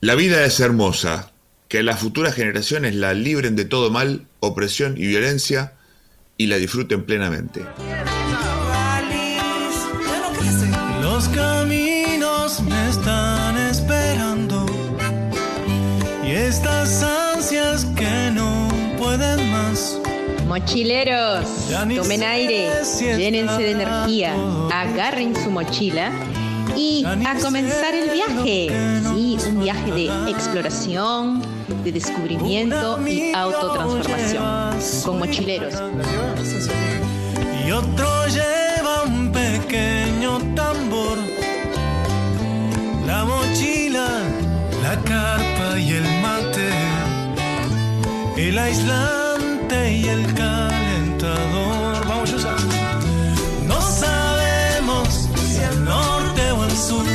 La vida es hermosa, que las futuras generaciones la libren de todo mal, opresión y violencia y la disfruten plenamente. Los caminos me están esperando y estas ansias que no pueden más. Mochileros, tomen aire, llénense de energía, agarren su mochila y a comenzar el viaje. Sí, un viaje de exploración, de descubrimiento y autotransformación. Con Mochileros. Y otro lleva un pequeño tambor, la mochila, la carpa y el mate, el aislante y el calentador. Vamos a usar. No sabemos si al norte o al sur,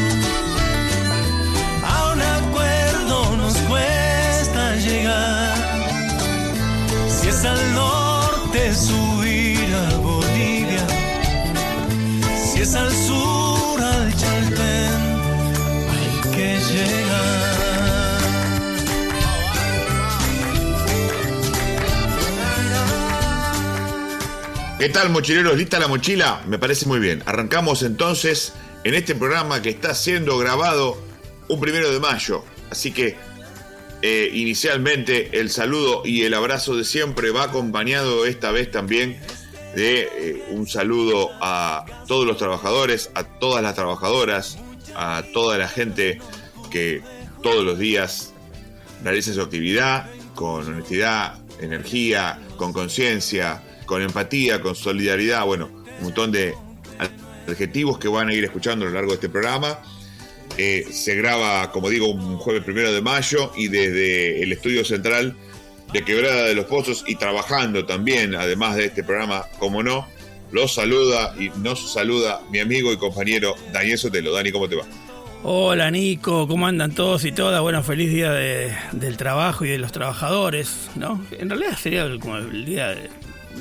a un acuerdo nos cuesta llegar. Si es al norte subir a Bolivia, si es al sur al Chaltén, hay que llegar. ¿Qué tal, mochileros? ¿Lista la mochila? Me parece muy bien. Arrancamos entonces en este programa que está siendo grabado un 1 de mayo. Así que inicialmente el saludo y el abrazo de siempre va acompañado esta vez también de un saludo a todos los trabajadores, a todas las trabajadoras, a toda la gente que todos los días realiza su actividad con honestidad, energía, con conciencia, con empatía, con solidaridad. Bueno, un montón de adjetivos que van a ir escuchando a lo largo de este programa. Se graba, como digo, un jueves 1 de mayo y desde el estudio central de Quebrada de los Pozos y trabajando también, además de este programa, como no, los saluda y nos saluda mi amigo y compañero Daniel Sotelo. Dani, ¿cómo te va? Hola Nico, ¿cómo andan todos y todas? Bueno, feliz día del trabajo y de los trabajadores, ¿no? En realidad sería como el día de...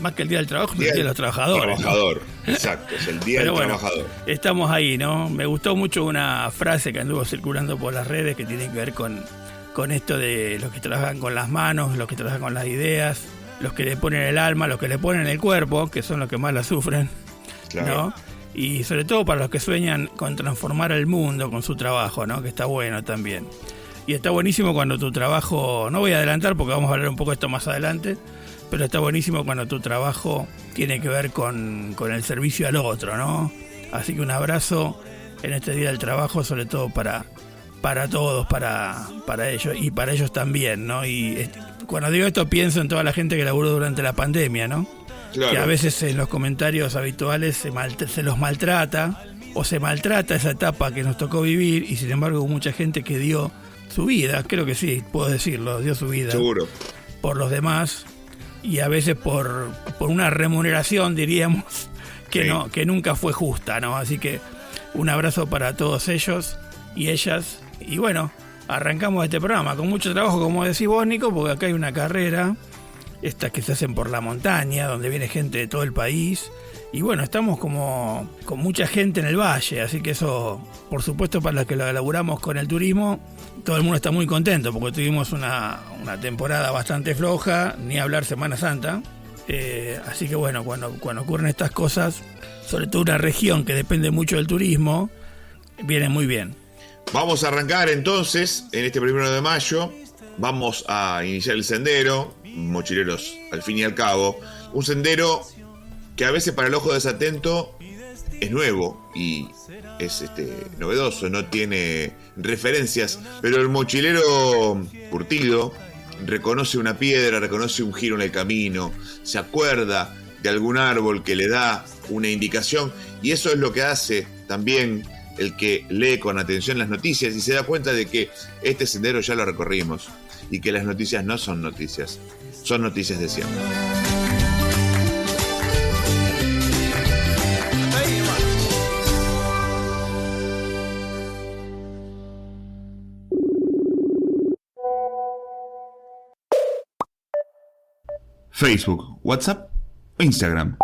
Más que el día del trabajo, el día de los trabajadores. Trabajador, ¿no? Exacto, es el día del trabajador. Estamos ahí, ¿no? Me gustó mucho una frase que anduvo circulando por las redes que tiene que ver con esto de los que trabajan con las manos, los que trabajan con las ideas, los que le ponen el alma, los que le ponen el cuerpo, que son los que más la sufren, claro, ¿no? Y sobre todo para los que sueñan con transformar el mundo con su trabajo, ¿no? Que está bueno también. Y está buenísimo cuando tu trabajo, no voy a adelantar porque vamos a hablar un poco de esto más adelante, pero está buenísimo cuando tu trabajo tiene que ver con el servicio al otro, ¿no? Así que un abrazo en este Día del Trabajo, sobre todo para todos, para ellos y para ellos también, ¿no? Y cuando digo esto pienso en toda la gente que laburó durante la pandemia, ¿no? Claro. Que a veces en los comentarios habituales se los maltrata o se maltrata esa etapa que nos tocó vivir y sin embargo hubo mucha gente que dio su vida, creo que sí, puedo decirlo, dio su vida. Seguro. Por los demás. Y a veces por una remuneración, diríamos, que nunca fue justa, ¿no? Así que un abrazo para todos ellos y ellas. Y bueno, arrancamos este programa con mucho trabajo, como decís vos, Nico, porque acá hay una carrera, estas que se hacen por la montaña, donde viene gente de todo el país. Y bueno, estamos como con mucha gente en el valle, así que eso, por supuesto, para los que lo laburamos con el turismo, todo el mundo está muy contento porque tuvimos una temporada bastante floja, ni hablar Semana Santa. Así que bueno, cuando ocurren estas cosas, sobre todo una región que depende mucho del turismo, viene muy bien. Vamos a arrancar entonces, en este 1 de mayo, vamos a iniciar el sendero, mochileros al fin y al cabo, un sendero que a veces para el ojo desatento es nuevo y es novedoso, no tiene referencias, pero el mochilero curtido reconoce una piedra, reconoce un giro en el camino, se acuerda de algún árbol que le da una indicación, y eso es lo que hace también el que lee con atención las noticias y se da cuenta de que este sendero ya lo recorrimos y que las noticias no son noticias, son noticias de siempre. Facebook, WhatsApp o Instagram.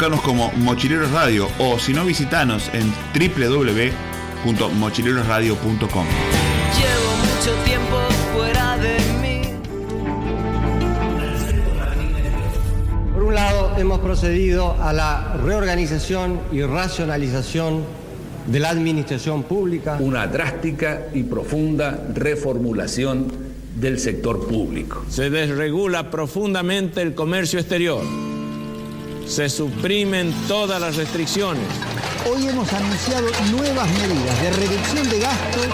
buscarnos como Mochileros Radio o si no, visitanos en www.mochilerosradio.com. Llevo mucho tiempo fuera de mí. Por un lado, hemos procedido a la reorganización y racionalización de la administración pública. Una drástica y profunda reformulación del sector público. Se desregula profundamente el comercio exterior. Se suprimen todas las restricciones. Hoy hemos anunciado nuevas medidas de reducción de gastos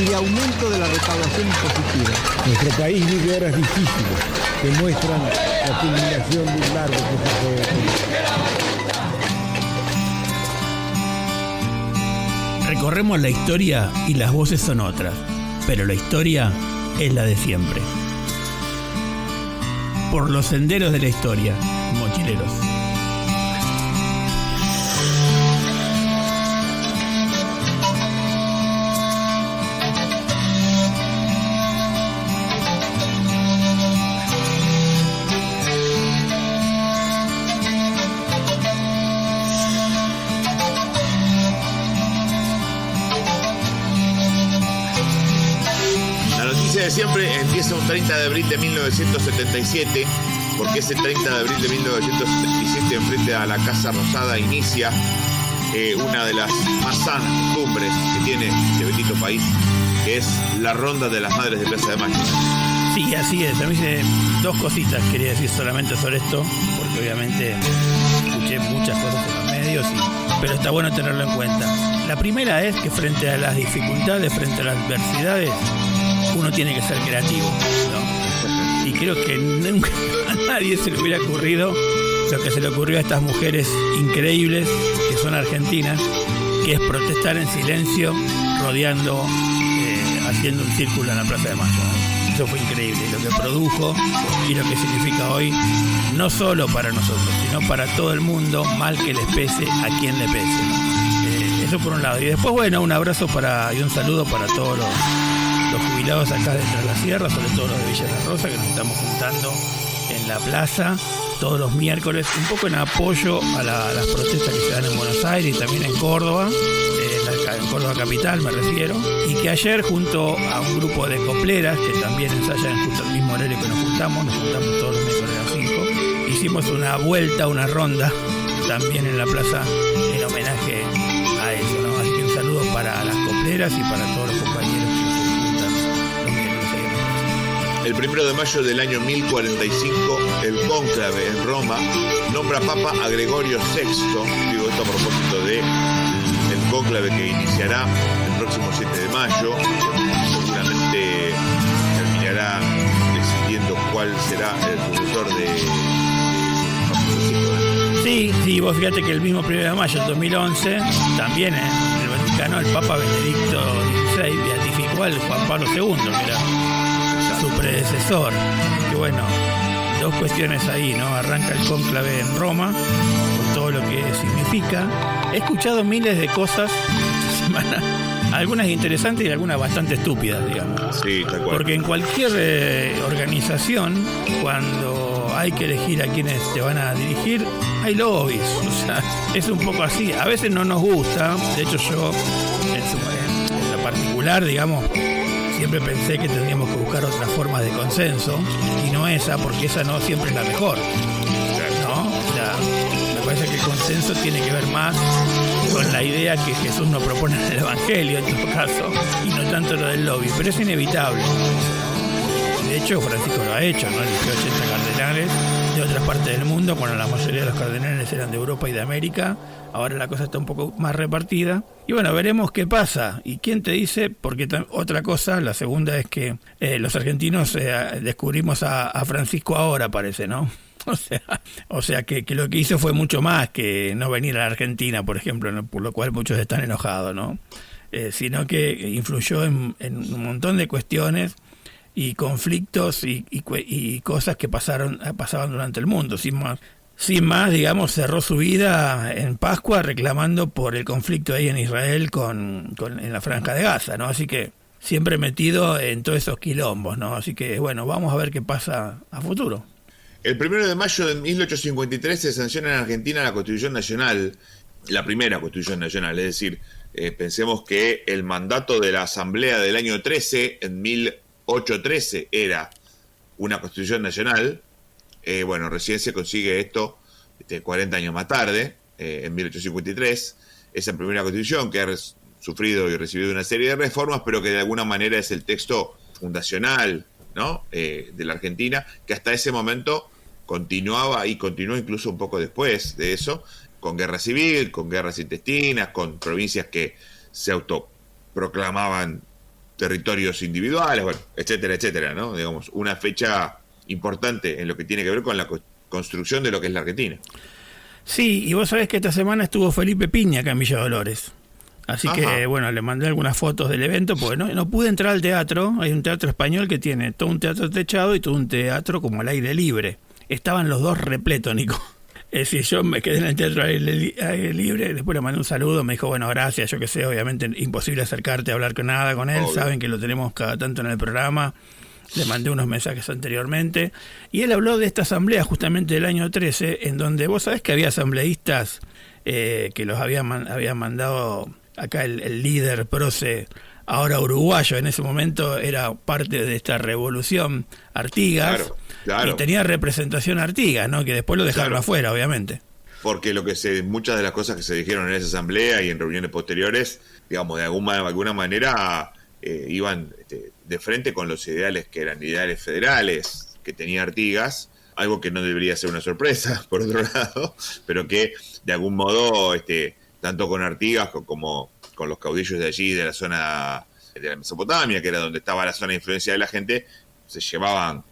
y de aumento de la recaudación impositiva. Nuestro país vive horas difíciles que muestran la culminación de un largo proceso de... Recorremos la historia y las voces son otras, pero la historia es la de siempre. Por los senderos de la historia, mochileros. Siempre empieza un 30 de abril de 1977, porque ese 30 de abril de 1977 enfrente a la Casa Rosada inicia una de las más sanas costumbres que tiene este bendito país, que es la ronda de las Madres de Plaza de Mayo. Sí, así es. A mí dos cositas quería decir solamente sobre esto, porque obviamente escuché muchas cosas en los medios, pero está bueno tenerlo en cuenta. La primera es que frente a las dificultades, frente a las adversidades, uno tiene que ser creativo, ¿no? Y creo que nunca a nadie se le hubiera ocurrido lo que se le ocurrió a estas mujeres increíbles que son argentinas, que es protestar en silencio, rodeando, haciendo un círculo en la Plaza de Mayo, ¿no? Eso fue increíble, lo que produjo y lo que significa hoy, no solo para nosotros, sino para todo el mundo, mal que les pese a quien le pese, ¿no? Eso por un lado. Y después, bueno, un abrazo y un saludo para todos los jubilados acá dentro de la sierra, sobre todo los de Villa La Rosa, que nos estamos juntando en la plaza todos los miércoles, un poco en apoyo a las protestas que se dan en Buenos Aires y también en Córdoba, en Córdoba capital me refiero, y que ayer junto a un grupo de copleras que también ensayan justo el mismo horario que nos juntamos todos los miércoles a las 5, hicimos una vuelta, una ronda también en la plaza en homenaje a eso, ¿no? Así que un saludo para las copleras y para todos los compañeros. El 1 de mayo del año 1045, el cónclave en Roma nombra papa a Gregorio VI, digo esto a propósito del cónclave que iniciará el próximo 7 de mayo, seguramente terminará decidiendo cuál será el sucesor de Papa Francisco. Sí, vos fíjate que el mismo 1 de mayo del 2011, también en el Vaticano, el Papa Benedicto XVI beatificó al Juan Pablo II, que era su predecesor. Que bueno, dos cuestiones ahí, ¿no? Arranca el cónclave en Roma, con todo lo que significa. He escuchado miles de cosas esta semana, algunas interesantes y algunas bastante estúpidas, digamos. Sí, tal cual. Porque en cualquier organización, cuando hay que elegir a quienes te van a dirigir, hay lobbies. O sea, es un poco así. A veces no nos gusta. De hecho, yo, en lo particular, digamos, siempre pensé que tendríamos que buscar otras formas de consenso, y no esa, porque esa no siempre es la mejor, ¿no? O sea, me parece que el consenso tiene que ver más con la idea que Jesús nos propone en el Evangelio, en todo caso, y no tanto lo del lobby, pero es inevitable. De hecho, Francisco lo ha hecho, ¿no? Eligió 80 cardenales de otras partes del mundo, cuando la mayoría de los cardenales eran de Europa y de América. Ahora la cosa está un poco más repartida. Y bueno, veremos qué pasa. ¿Y quién te dice? Porque otra cosa, la segunda es que los argentinos descubrimos a Francisco ahora, parece, ¿no? O sea que lo que hizo fue mucho más que no venir a la Argentina, por ejemplo, ¿no? Por lo cual muchos están enojados, ¿no? Sino que influyó en un montón de cuestiones y conflictos y cosas que pasaban durante el mundo. Sin más, digamos, cerró su vida en Pascua reclamando por el conflicto ahí en Israel en la Franja de Gaza, ¿no? Así que siempre metido en todos esos quilombos, ¿no? Así que, bueno, vamos a ver qué pasa a futuro. El 1 de mayo de 1853 se sanciona en Argentina la Constitución Nacional, la primera Constitución Nacional, es decir, pensemos que el mandato de la Asamblea del año 13, en 1813, era una Constitución Nacional. Bueno, recién se consigue esto 40 años más tarde, en 1853, esa primera Constitución que ha sufrido y recibido una serie de reformas, pero que de alguna manera es el texto fundacional, ¿no?, de la Argentina, que hasta ese momento continuaba y continuó incluso un poco después de eso, con guerra civil, con guerras intestinas, con provincias que se autoproclamaban territorios individuales, bueno, etcétera, etcétera, ¿no? Digamos, una fecha importante en lo que tiene que ver con la construcción de lo que es la Argentina. Sí, y vos sabés que esta semana estuvo Felipe Piña acá en Villa Dolores. Así que, bueno, le mandé algunas fotos del evento, porque no pude entrar al teatro. Hay un teatro español que tiene todo un teatro techado y todo un teatro como al aire libre. Estaban los dos repletos, Nico. Es decir, yo me quedé en el teatro al aire libre, después le mandé un saludo, me dijo, bueno, gracias, yo qué sé, obviamente imposible acercarte a hablar con él, obvio. Saben que lo tenemos cada tanto en el programa, le mandé unos mensajes anteriormente, y él habló de esta asamblea justamente del año 13, en donde vos sabés que había asambleístas que los había mandado acá el líder Proce, ahora uruguayo, en ese momento era parte de esta revolución, Artigas, claro. Y tenía representación Artigas, ¿no?, que después lo dejaron afuera, obviamente. Porque muchas de las cosas que se dijeron en esa asamblea y en reuniones posteriores, digamos, de alguna manera iban de frente con los ideales que eran ideales federales que tenía Artigas, algo que no debería ser una sorpresa, por otro lado, pero que de algún modo, tanto con Artigas como con los caudillos de allí, de la zona de la Mesopotamia, que era donde estaba la zona de influencia de la gente, se llevaban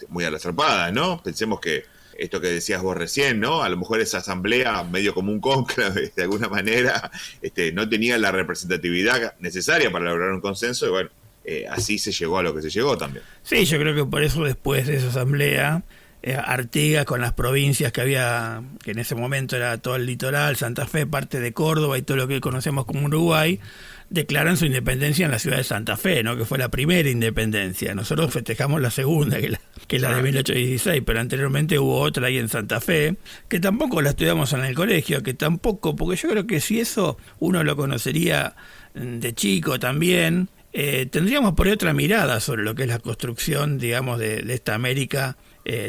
muy a la zarpada, ¿no? Pensemos que esto que decías vos recién, ¿no? A lo mejor esa asamblea, medio como un cónclave, de alguna manera, no tenía la representatividad necesaria para lograr un consenso, y bueno, así se llegó a lo que se llegó también. Sí, yo creo que por eso después de esa asamblea, Artigas con las provincias que había, que en ese momento era todo el litoral, Santa Fe, parte de Córdoba y todo lo que conocemos como Uruguay, declaran su independencia en la ciudad de Santa Fe, ¿no?, que fue la primera independencia. Nosotros festejamos la segunda, que es la de 1816, pero anteriormente hubo otra ahí en Santa Fe, que tampoco la estudiamos en el colegio, porque yo creo que si eso uno lo conocería de chico también, tendríamos por ahí otra mirada sobre lo que es la construcción, digamos, de esta América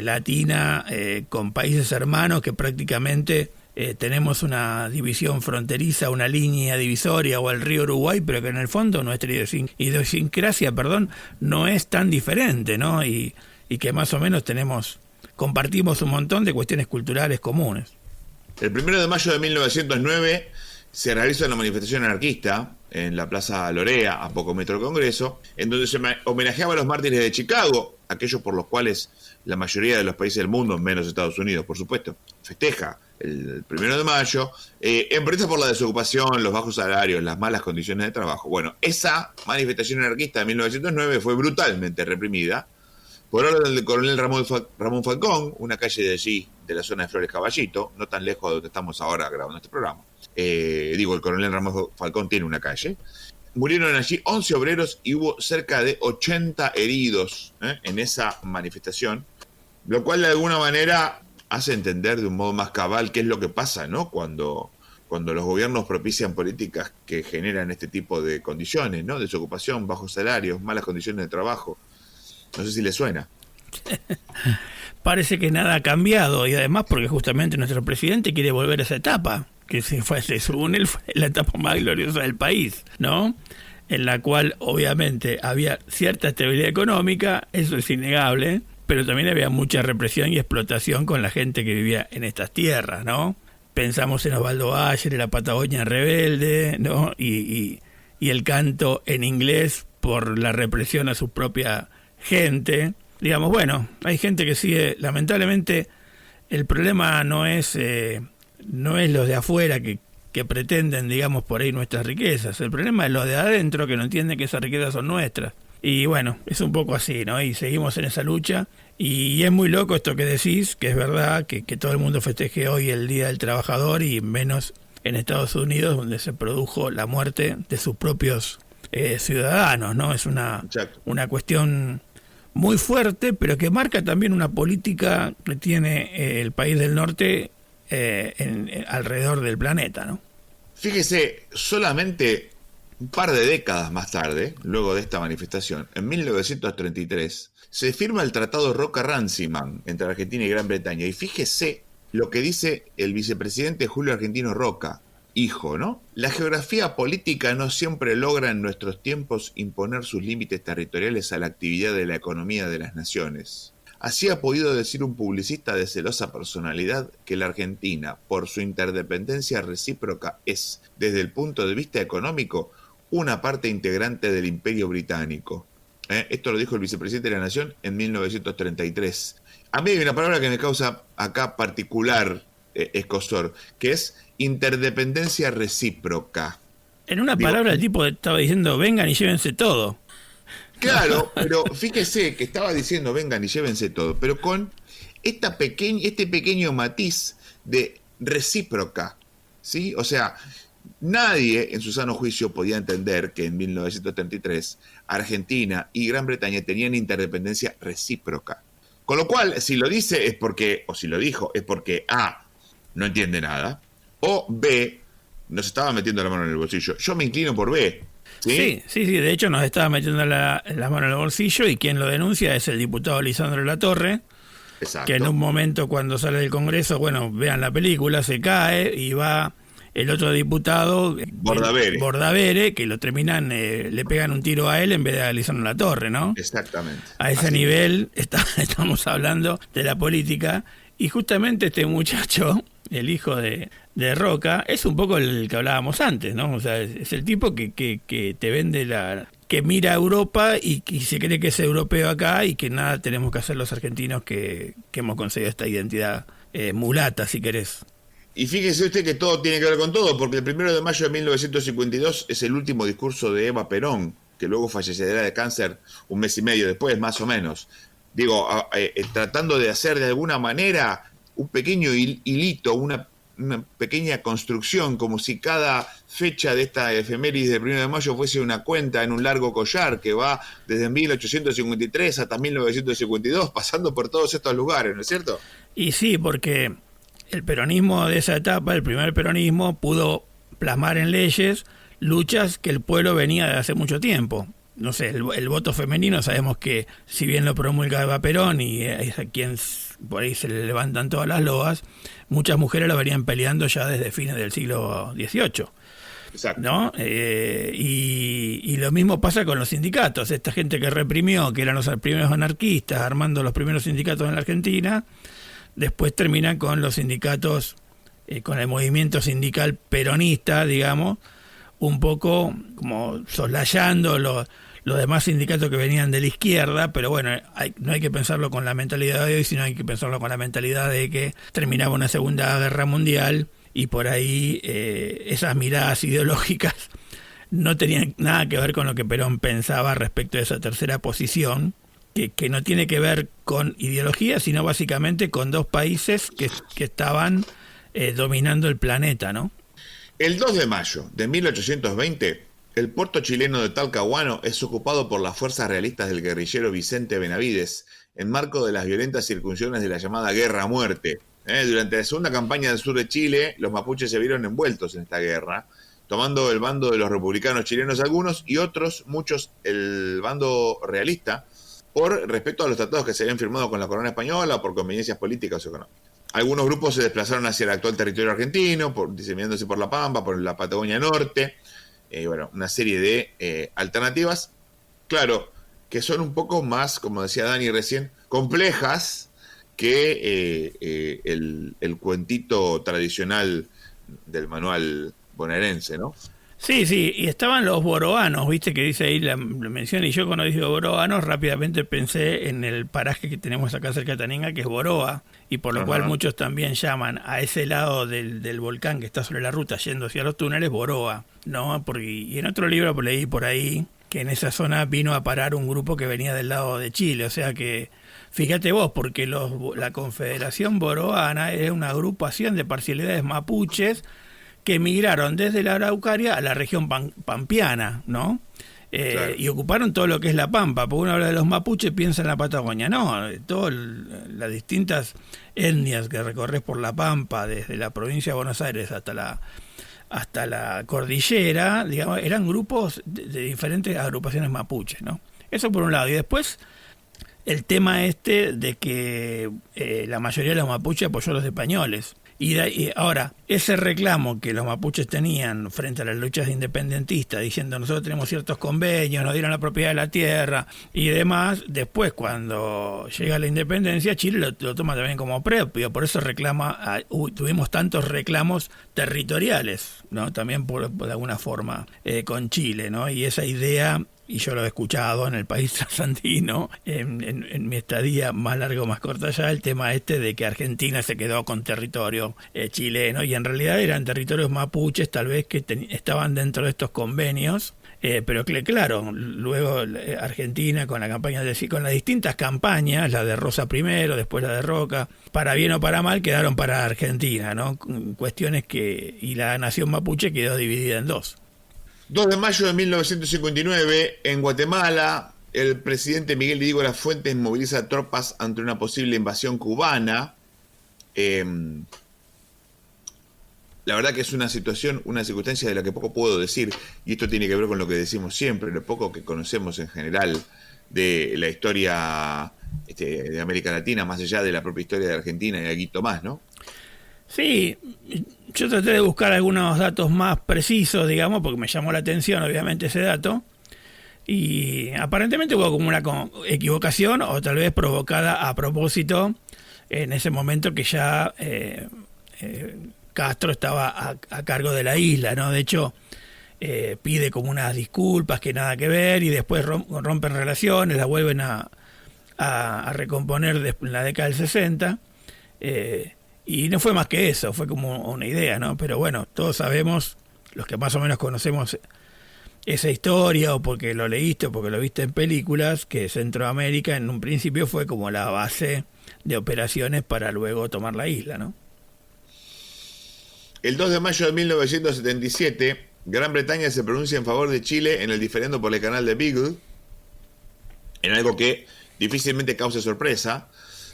latina, con países hermanos que prácticamente tenemos una división fronteriza, una línea divisoria o el río Uruguay, pero que en el fondo nuestra idiosincrasia, no es tan diferente, ¿no? Y que más o menos compartimos un montón de cuestiones culturales comunes. El 1 de mayo de 1909 se realiza una manifestación anarquista en la Plaza Lorea, a pocos metros del Congreso, en donde se homenajeaba a los mártires de Chicago, aquellos por los cuales la mayoría de los países del mundo, menos Estados Unidos, por supuesto, festeja el 1 de mayo, en protesta por la desocupación, los bajos salarios, las malas condiciones de trabajo. Bueno, esa manifestación anarquista de 1909 fue brutalmente reprimida por orden del coronel Ramón Falcón, una calle de allí, de la zona de Flores Caballito, no tan lejos de donde estamos ahora grabando este programa. El coronel Ramón Falcón tiene una calle. Murieron allí 11 obreros y hubo cerca de 80 heridos en esa manifestación, lo cual de alguna manera hace entender de un modo más cabal qué es lo que pasa, ¿no?, cuando los gobiernos propician políticas que generan este tipo de condiciones, ¿no?, desocupación, bajos salarios, malas condiciones de trabajo. No sé si le suena. Parece que nada ha cambiado, y además porque justamente nuestro presidente quiere volver a esa etapa, que según él fue la etapa más gloriosa del país, ¿no?, en la cual obviamente había cierta estabilidad económica, eso es innegable, pero también había mucha represión y explotación con la gente que vivía en estas tierras, ¿no? Pensamos en Osvaldo Bayer, en la Patagonia rebelde, ¿no?, y el canto en inglés por la represión a su propia gente. Digamos, bueno, hay gente que sigue, lamentablemente, el problema no es los de afuera que pretenden, digamos, por ahí nuestras riquezas. El problema es los de adentro que no entienden que esas riquezas son nuestras. Y bueno, es un poco así, ¿no? Y seguimos en esa lucha. Y es muy loco esto que decís, que es verdad, que todo el mundo festeje hoy el Día del Trabajador, y menos en Estados Unidos, donde se produjo la muerte de sus propios ciudadanos, ¿no? Es una cuestión muy fuerte, pero que marca también una política que tiene el país del norte alrededor del planeta, ¿no? Fíjese, solamente un par de décadas más tarde, luego de esta manifestación, en 1933, se firma el Tratado Roca-Runciman entre Argentina y Gran Bretaña. Y fíjese lo que dice el vicepresidente Julio Argentino Roca, hijo, ¿no? La geografía política no siempre logra en nuestros tiempos imponer sus límites territoriales a la actividad de la economía de las naciones. Así ha podido decir un publicista de celosa personalidad que la Argentina, por su interdependencia recíproca, es, desde el punto de vista económico, una parte integrante del Imperio Británico. Esto lo dijo el vicepresidente de la Nación en 1933. A mí hay una palabra que me causa acá particular escozor, que es interdependencia recíproca. En una palabra el tipo estaba diciendo, vengan y llévense todo. Claro, pero fíjese que estaba diciendo vengan y llévense todo, pero con este pequeño matiz de recíproca, ¿sí? O sea, nadie en su sano juicio podía entender que en 1933 Argentina y Gran Bretaña tenían interdependencia recíproca. Con lo cual, si lo dice es porque, o si lo dijo, es porque A, no entiende nada, o B, nos estaba metiendo la mano en el bolsillo. Yo me inclino por B. ¿Sí? Sí, de hecho nos estaba metiendo la mano en el bolsillo, y quien lo denuncia es el diputado Lisandro Latorre. Exacto. Que en un momento, cuando sale del Congreso, bueno, vean la película, se cae y va el otro diputado, Bordavere, que lo terminan, le pegan un tiro a él en vez de a Lisandro Latorre, ¿no? Exactamente. A ese nivel estamos hablando de la política, y justamente este muchacho, el hijo de Roca, es un poco el que hablábamos antes, ¿no? O sea, es el tipo que te vende que mira a Europa y se cree que es europeo acá, y que nada tenemos que hacer los argentinos que hemos conseguido esta identidad mulata, si querés. Y fíjese usted que todo tiene que ver con todo, porque el 1 de mayo de 1952 es el último discurso de Eva Perón, que luego fallecerá de cáncer un mes y medio después, más o menos. Digo, tratando de hacer de alguna manera un pequeño hilito, una pequeña construcción, como si cada fecha de esta efeméride del 1 de mayo fuese una cuenta en un largo collar que va desde 1853 hasta 1952, pasando por todos estos lugares, ¿no es cierto? Y sí, porque el peronismo de esa etapa, el primer peronismo, pudo plasmar en leyes luchas que el pueblo venía de hace mucho tiempo. No sé, el voto femenino, sabemos que si bien lo promulgaba Perón y es a quien por ahí se le levantan todas las loas, muchas mujeres lo venían peleando ya desde fines del siglo XVIII. Exacto. ¿No? Y lo mismo pasa con los sindicatos. Esta gente que reprimió, que eran los primeros anarquistas, armando los primeros sindicatos en la Argentina, después terminan con los sindicatos, con el movimiento sindical peronista, digamos, un poco como soslayando los demás sindicatos que venían de la izquierda, pero bueno, no hay que pensarlo con la mentalidad de hoy, sino hay que pensarlo con la mentalidad de que terminaba una Segunda Guerra Mundial, y por ahí esas miradas ideológicas no tenían nada que ver con lo que Perón pensaba respecto de esa tercera posición, que no tiene que ver con ideología, sino básicamente con dos países que estaban dominando el planeta, ¿no? El 2 de mayo de 1820, el puerto chileno de Talcahuano es ocupado por las fuerzas realistas del guerrillero Vicente Benavides en marco de las violentas incursiones de la llamada Guerra a Muerte. Durante la segunda campaña del sur de Chile, los mapuches se vieron envueltos en esta guerra, tomando el bando de los republicanos chilenos algunos, y otros, muchos, el bando realista, por respecto a los tratados que se habían firmado con la corona española o por conveniencias políticas o económicas. Algunos grupos se desplazaron hacia el actual territorio argentino, diseminándose por La Pampa, por la Patagonia Norte, bueno, una serie de alternativas, claro, que son un poco más, como decía Dani recién, complejas que el cuentito tradicional del manual bonaerense, ¿no? Sí, y estaban los boroanos, viste que dice ahí la mención, y yo cuando digo boroanos rápidamente pensé en el paraje que tenemos acá cerca de Taninga, que es Boroa, y por lo cual muchos también llaman a ese lado del volcán que está sobre la ruta yendo hacia los túneles Boroa, ¿no? Y en otro libro leí por ahí que en esa zona vino a parar un grupo que venía del lado de Chile, o sea que fíjate vos, porque la Confederación Boroana es una agrupación de parcialidades mapuches que emigraron desde la Araucaria a la región pampeana, ¿no? Claro. Y ocuparon todo lo que es la Pampa, porque uno habla de los mapuches, piensa en la Patagonia. No, todas las distintas etnias que recorres por la Pampa, desde la provincia de Buenos Aires hasta la cordillera, digamos, eran grupos de diferentes agrupaciones mapuches, ¿no? Eso por un lado. Y después el tema de que la mayoría de los mapuches apoyó a los españoles. Y ahora, ese reclamo que los mapuches tenían frente a las luchas independentistas, diciendo nosotros tenemos ciertos convenios, nos dieron la propiedad de la tierra y demás, después cuando llega la independencia, Chile lo toma también como propio, por eso tuvimos tantos reclamos territoriales, ¿no? También de alguna forma con Chile, ¿no? Y esa idea, y yo lo he escuchado en el país trasandino, en mi estadía más larga o más corta allá, el tema de que Argentina se quedó con territorio chileno, y en realidad eran territorios mapuches, tal vez que estaban dentro de estos convenios, pero claro, luego Argentina con la campaña con las distintas campañas, la de Rosa primero, después la de Roca, para bien o para mal, quedaron para Argentina, ¿no? Cuestiones y la nación mapuche quedó dividida en dos. 2 de mayo de 1959, en Guatemala, el presidente Miguel Diego Las Fuentes moviliza tropas ante una posible invasión cubana. La verdad que es una circunstancia de la que poco puedo decir, y esto tiene que ver con lo que decimos siempre, lo poco que conocemos en general de la historia de América Latina, más allá de la propia historia de Argentina y algo más, ¿no? Sí, yo traté de buscar algunos datos más precisos, digamos, porque me llamó la atención, obviamente, ese dato. Y aparentemente hubo como una equivocación, o tal vez provocada a propósito, en ese momento que ya Castro estaba a cargo de la isla, ¿no? De hecho, pide como unas disculpas que nada que ver, y después rompen relaciones, la vuelven a recomponer en la década del 60. Y no fue más que eso, fue como una idea, ¿no? Pero bueno, todos sabemos, los que más o menos conocemos esa historia, o porque lo leíste o porque lo viste en películas, que Centroamérica en un principio fue como la base de operaciones para luego tomar la isla, ¿no? El 2 de mayo de 1977, Gran Bretaña se pronuncia en favor de Chile en el diferendo por el canal de Beagle, en algo que difícilmente cause sorpresa.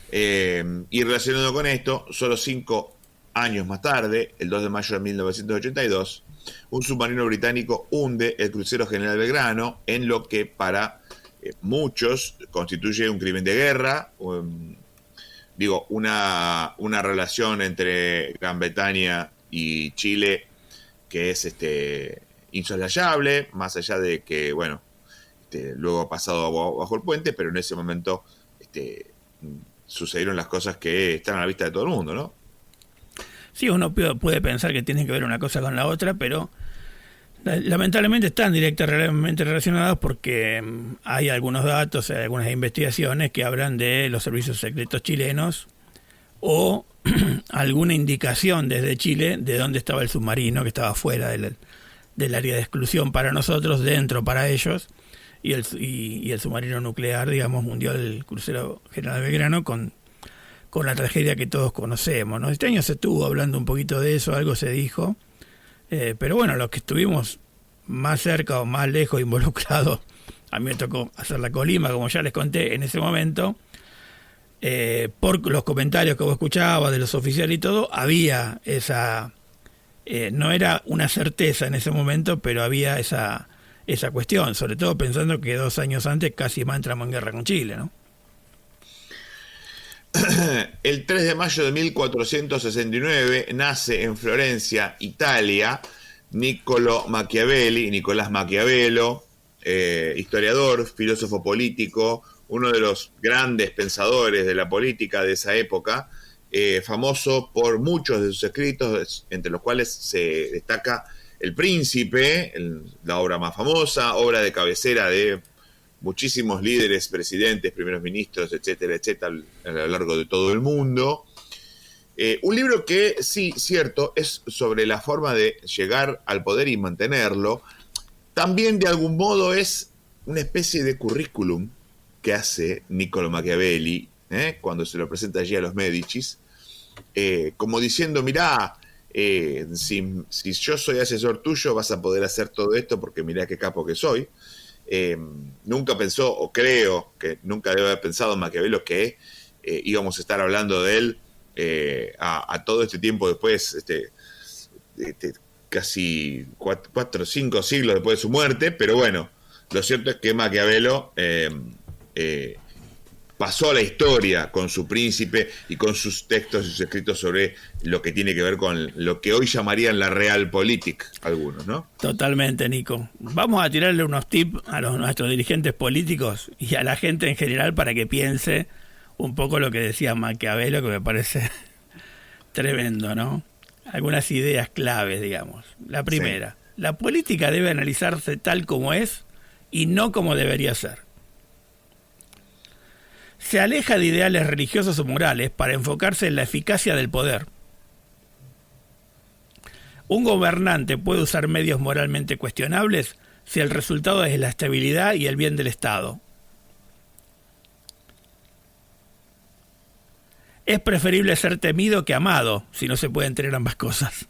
Y relacionado con esto, solo 5 años más tarde, el 2 de mayo de 1982, un submarino británico hunde el crucero General Belgrano en lo que para muchos constituye un crimen de guerra, una relación entre Gran Bretaña y Chile que es insoslayable, más allá de que, bueno, luego ha pasado bajo el puente, pero en ese momento sucedieron las cosas que están a la vista de todo el mundo, ¿no? Sí, uno puede pensar que tiene que ver una cosa con la otra, pero lamentablemente están directamente relacionados, porque hay algunos datos, hay algunas investigaciones que hablan de los servicios secretos chilenos o alguna indicación desde Chile de dónde estaba el submarino, que estaba fuera del área de exclusión para nosotros, dentro para ellos, y el submarino nuclear, digamos, hundió el crucero General Belgrano con la tragedia que todos conocemos, ¿no? Este año se estuvo hablando un poquito de eso, algo se dijo, pero bueno, los que estuvimos más cerca o más lejos involucrados, a mí me tocó hacer la colima, como ya les conté en ese momento, por los comentarios que vos escuchabas de los oficiales y todo, había esa, no era una certeza en ese momento, pero había esa cuestión, sobre todo pensando que 2 años antes casi más entramos en guerra con Chile, ¿no? El 3 de mayo de 1469 nace en Florencia, Italia, Nicolás Maquiavelo, historiador, filósofo político, uno de los grandes pensadores de la política de esa época, famoso por muchos de sus escritos, entre los cuales se destaca El Príncipe, la obra más famosa, obra de cabecera de muchísimos líderes, presidentes, primeros ministros, etcétera, etcétera, a lo largo de todo el mundo. Un libro que, sí, cierto, es sobre la forma de llegar al poder y mantenerlo. También, de algún modo, es una especie de currículum que hace Niccolo Machiavelli, cuando se lo presenta allí a los Médicis, como diciendo, mirá, si yo soy asesor tuyo, vas a poder hacer todo esto porque mirá qué capo que soy. nunca pensó, o creo que nunca debe haber pensado Maquiavelo que íbamos a estar hablando de él a todo este tiempo después, casi 4 o 5 siglos después de su muerte, pero bueno, lo cierto es que Maquiavelo pasó a la historia con su Príncipe y con sus textos y sus escritos sobre lo que tiene que ver con lo que hoy llamarían la realpolitik, algunos, ¿no? Totalmente, Nico. Vamos a tirarle unos tips a nuestros dirigentes políticos y a la gente en general para que piense un poco lo que decía Maquiavelo, que me parece tremendo, ¿no? Algunas ideas claves, digamos. La primera, la política debe analizarse tal como es y no como debería ser. Se aleja de ideales religiosos o morales para enfocarse en la eficacia del poder. Un gobernante puede usar medios moralmente cuestionables si el resultado es la estabilidad y el bien del Estado. Es preferible ser temido que amado, si no se pueden tener ambas cosas.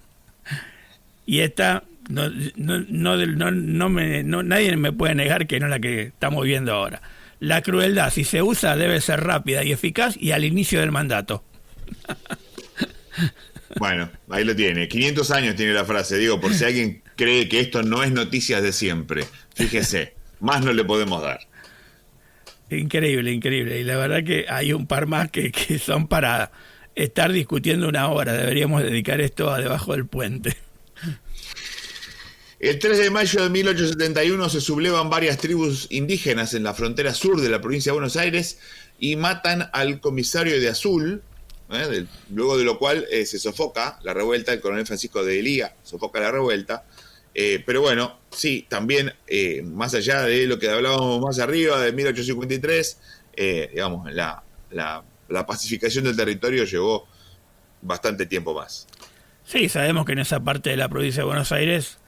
Y esta, nadie me puede negar que no es la que estamos viendo ahora. La crueldad, si se usa, debe ser rápida y eficaz y al inicio del mandato. Bueno, ahí lo tiene. 500 años tiene la frase, digo, por si alguien cree que esto no es noticias de siempre. Fíjese, más no le podemos dar. Increíble, increíble. Y la verdad que hay un par más que son para estar discutiendo una hora. Deberíamos dedicar esto a debajo del puente. El 3 de mayo de 1871 se sublevan varias tribus indígenas en la frontera sur de la provincia de Buenos Aires y matan al comisario de Azul, luego de lo cual se sofoca la revuelta. El coronel Francisco de Elía sofoca la revuelta. Pero bueno, sí, también más allá de lo que hablábamos más arriba de 1853, digamos, la pacificación del territorio llevó bastante tiempo más. Sí, sabemos que en esa parte de la provincia de Buenos Aires,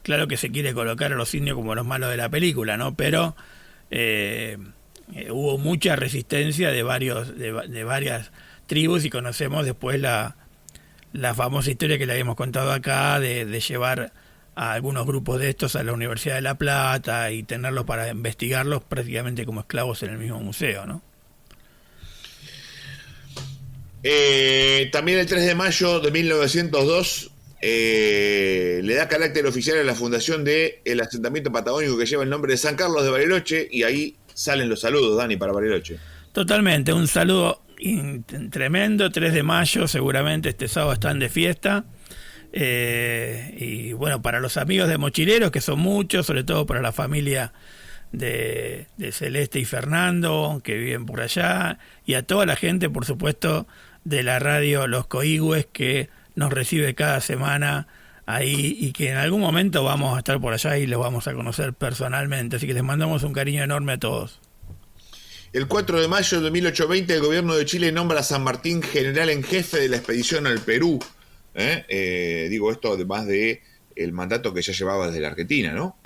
claro que se quiere colocar a los indios como los malos de la película, ¿no? Pero hubo mucha resistencia de varias tribus y conocemos después la famosa historia que le habíamos contado acá de llevar a algunos grupos de estos a la Universidad de La Plata y tenerlos para investigarlos prácticamente como esclavos en el mismo museo, ¿no? También el 3 de mayo de 1902 le da carácter oficial a la fundación del asentamiento patagónico que lleva el nombre de San Carlos de Bariloche, y ahí salen los saludos, Dani, para Bariloche. Totalmente, un saludo tremendo. 3 de mayo, seguramente este sábado están de fiesta. Y bueno, para los amigos de Mochileros, que son muchos, sobre todo para la familia de Celeste y Fernando, que viven por allá, y a toda la gente, por supuesto, de la radio Los Coigües, que nos recibe cada semana ahí y que en algún momento vamos a estar por allá y los vamos a conocer personalmente. Así que les mandamos un cariño enorme a todos. El 4 de mayo de 1820 el gobierno de Chile nombra a San Martín general en jefe de la expedición al Perú. Digo esto además de el mandato que ya llevaba desde la Argentina, ¿no?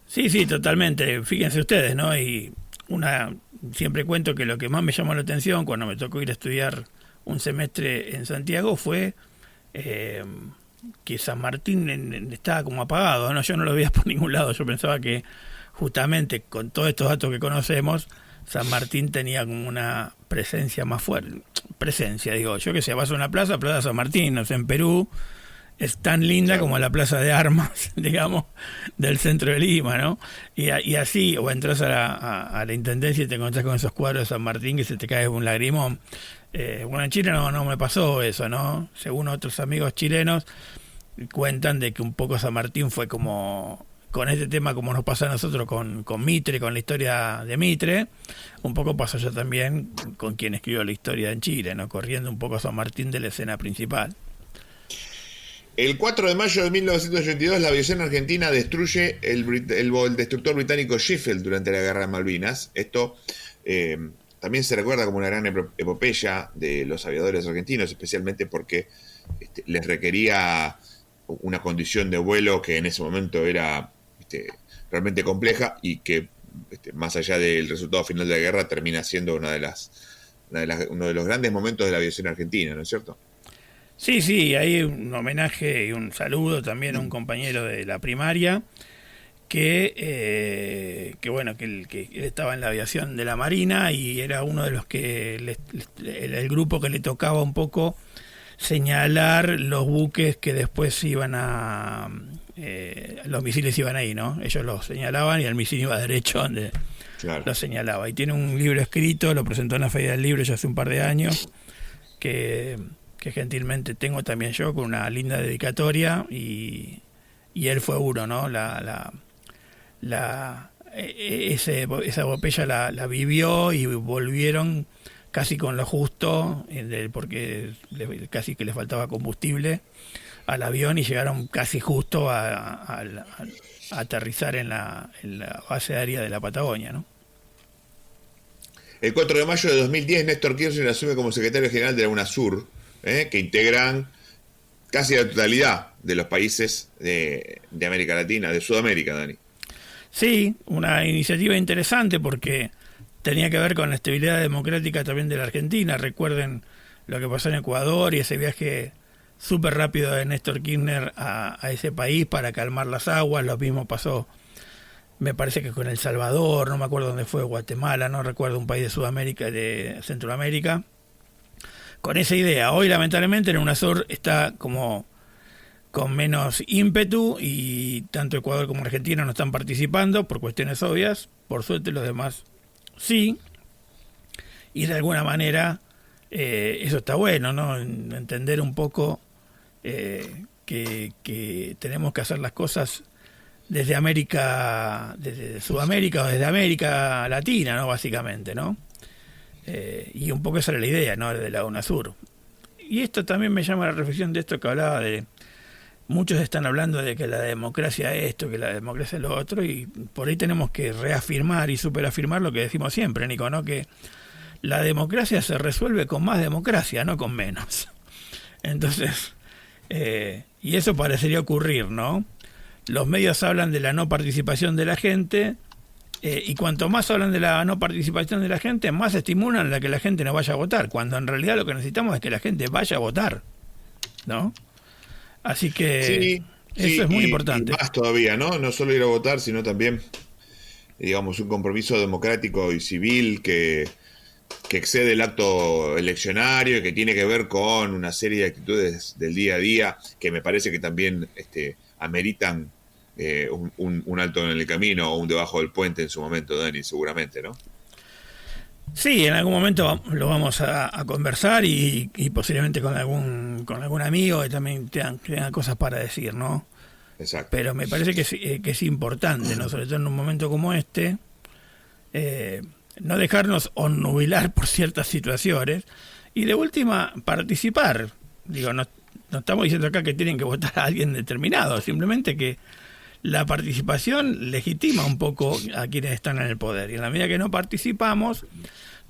Sí, totalmente. Fíjense ustedes, ¿no? Y siempre cuento que lo que más me llamó la atención cuando me tocó ir a estudiar un semestre en Santiago fue que San Martín estaba como apagado, ¿no? Yo no lo veía por ningún lado. Yo pensaba que justamente con todos estos datos que conocemos, San Martín tenía como una presencia más fuerte. Digo, yo que sé, vas a una plaza San Martín, no sé, en Perú es tan linda como la plaza de armas, digamos, del centro de Lima, ¿no? Y así, o entras a la intendencia y te encontrás con esos cuadros de San Martín que se te cae un lagrimón. Bueno, en Chile no me pasó eso, ¿no? Según otros amigos chilenos, cuentan de que un poco San Martín fue como, con este tema como nos pasa a nosotros con Mitre, con la historia de Mitre, un poco pasó yo también con quien escribió la historia en Chile, ¿no? Corriendo un poco a San Martín de la escena principal. El 4 de mayo de 1982 la aviación argentina destruye el destructor británico Sheffield durante la Guerra de Malvinas. Esto también se recuerda como una gran epopeya de los aviadores argentinos, especialmente porque les requería una condición de vuelo que en ese momento era realmente compleja y que más allá del resultado final de la guerra termina siendo uno de los grandes momentos de la aviación argentina, ¿no es cierto? Sí, hay un homenaje y un saludo también a un compañero de la primaria que él estaba en la aviación de la Marina y era uno de los que el grupo que le tocaba un poco señalar los buques que después iban a los misiles iban ahí, ¿no? Ellos los señalaban y el misil iba derecho donde lo señalaba. Y tiene un libro escrito, lo presentó en la Feria del Libro ya hace un par de años, que gentilmente tengo también yo, con una linda dedicatoria, y él fue uno, ¿no? Esa epopeya la vivió y volvieron casi con lo justo, porque casi que le faltaba combustible al avión y llegaron casi justo a aterrizar en la base aérea de la Patagonia, ¿no? El 4 de mayo de 2010, Néstor Kirchner asume como secretario general de la UNASUR, que integran casi la totalidad de los países de América Latina, de Sudamérica, Dani. Sí, una iniciativa interesante porque tenía que ver con la estabilidad democrática también de la Argentina. Recuerden lo que pasó en Ecuador y ese viaje súper rápido de Néstor Kirchner a ese país para calmar las aguas. Lo mismo pasó, me parece que con El Salvador, no me acuerdo dónde fue, Guatemala, no recuerdo, un país de Sudamérica, de Centroamérica, con esa idea. Hoy lamentablemente en UNASUR está como con menos ímpetu y tanto Ecuador como Argentina no están participando por cuestiones obvias. Por suerte los demás sí, y de alguna manera eso está bueno, ¿no? Entender un poco que tenemos que hacer las cosas desde América, desde Sudamérica o desde América Latina, ¿no? Básicamente, ¿no? Y un poco esa era la idea, ¿no? De la UNASUR. Y esto también me llama a la reflexión de esto que hablaba de... Muchos están hablando de que la democracia es esto, que la democracia es lo otro, y por ahí tenemos que reafirmar y superafirmar lo que decimos siempre, Nico, ¿no? Que la democracia se resuelve con más democracia, no con menos. Entonces, y eso parecería ocurrir, ¿no? Los medios hablan de la no participación de la gente, y cuanto más hablan de la no participación de la gente, más estimulan a que la gente no vaya a votar, cuando en realidad lo que necesitamos es que la gente vaya a votar, ¿no? Así que eso es muy importante. Y más todavía, ¿no? No solo ir a votar, sino también, digamos, un compromiso democrático y civil que excede el acto eleccionario y que tiene que ver con una serie de actitudes del día a día que me parece que también ameritan un alto en el camino o un debajo del puente en su momento, Dani, seguramente, ¿no? Sí, en algún momento lo vamos a conversar y posiblemente con algún amigo que también tenga cosas para decir, ¿no? Exacto. Pero me parece que es importante, ¿no? Sobre todo en un momento como este, no dejarnos onnubilar por ciertas situaciones y de última participar. Digo, no estamos diciendo acá que tienen que votar a alguien determinado, simplemente que la participación legitima un poco a quienes están en el poder y en la medida que no participamos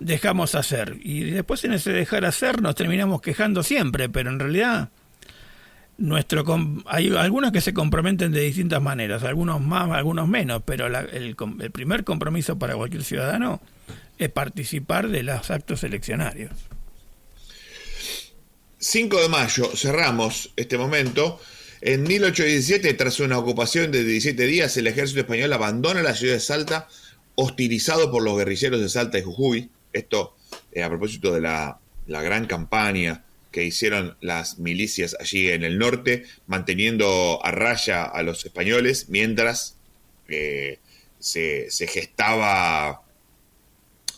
dejamos hacer y después en ese dejar hacer nos terminamos quejando siempre, pero en realidad hay algunos que se comprometen de distintas maneras, algunos más, algunos menos, pero el primer compromiso para cualquier ciudadano es participar de los actos eleccionarios. 5 de mayo, cerramos este momento. En 1817, tras una ocupación de 17 días, el ejército español abandona la ciudad de Salta, hostilizado por los guerrilleros de Salta y Jujuy. Esto a propósito de la gran campaña que hicieron las milicias allí en el norte, manteniendo a raya a los españoles, mientras se gestaba,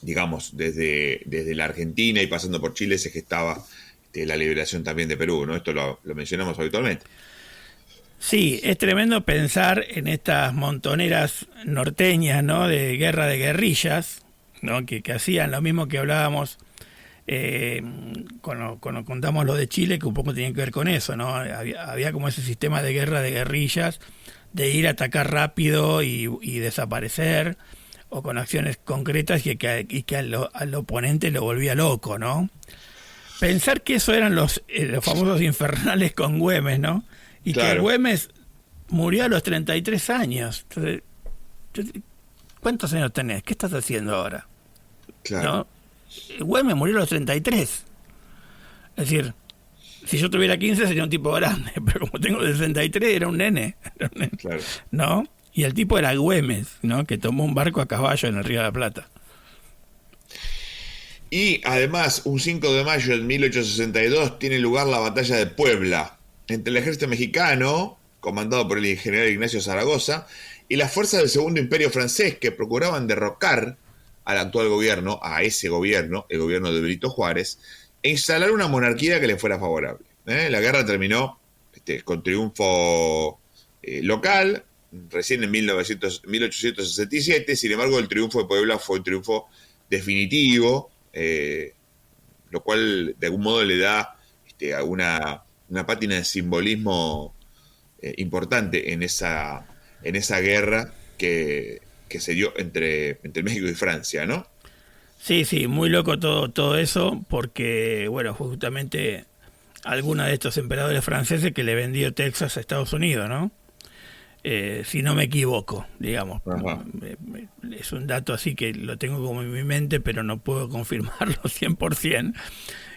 digamos, desde la Argentina y pasando por Chile, se gestaba la liberación también de Perú, ¿no? Esto lo mencionamos habitualmente. Sí, es tremendo pensar en estas montoneras norteñas, ¿no? De guerra de guerrillas, ¿no? Que hacían lo mismo que hablábamos cuando contamos lo de Chile, que un poco tenía que ver con eso, ¿no? Había como ese sistema de guerra de guerrillas, de ir a atacar rápido y desaparecer, o con acciones concretas y que al oponente lo volvía loco, ¿no? Pensar que eso eran los famosos infernales con Güemes, ¿no? Y claro, que Güemes murió a los 33 años. Entonces, ¿cuántos años tenés? ¿Qué estás haciendo ahora? Claro. ¿No? Güemes murió a los 33. Es decir, Si yo tuviera 15 sería un tipo grande, pero como tengo 63 era un nene. Claro. ¿No? Y el tipo era Güemes, ¿no? Que tomó un barco a caballo en el Río de la Plata. Y además, un 5 de mayo de 1862 tiene lugar la batalla de Puebla entre el ejército mexicano, comandado por el general Ignacio Zaragoza, y las fuerzas del Segundo Imperio francés, que procuraban derrocar al actual gobierno, a ese gobierno, el gobierno de Benito Juárez, e instalar una monarquía que le fuera favorable. La guerra terminó con triunfo local, recién en 1867, sin embargo el triunfo de Puebla fue un triunfo definitivo, lo cual de algún modo le da una pátina de simbolismo importante en esa guerra que se dio entre México y Francia, ¿no? Sí, muy loco todo eso, porque, bueno, justamente algunos de estos emperadores franceses que le vendió Texas a Estados Unidos, ¿no? Si no me equivoco, digamos. Ajá. Es un dato así que lo tengo como en mi mente, pero no puedo confirmarlo 100%,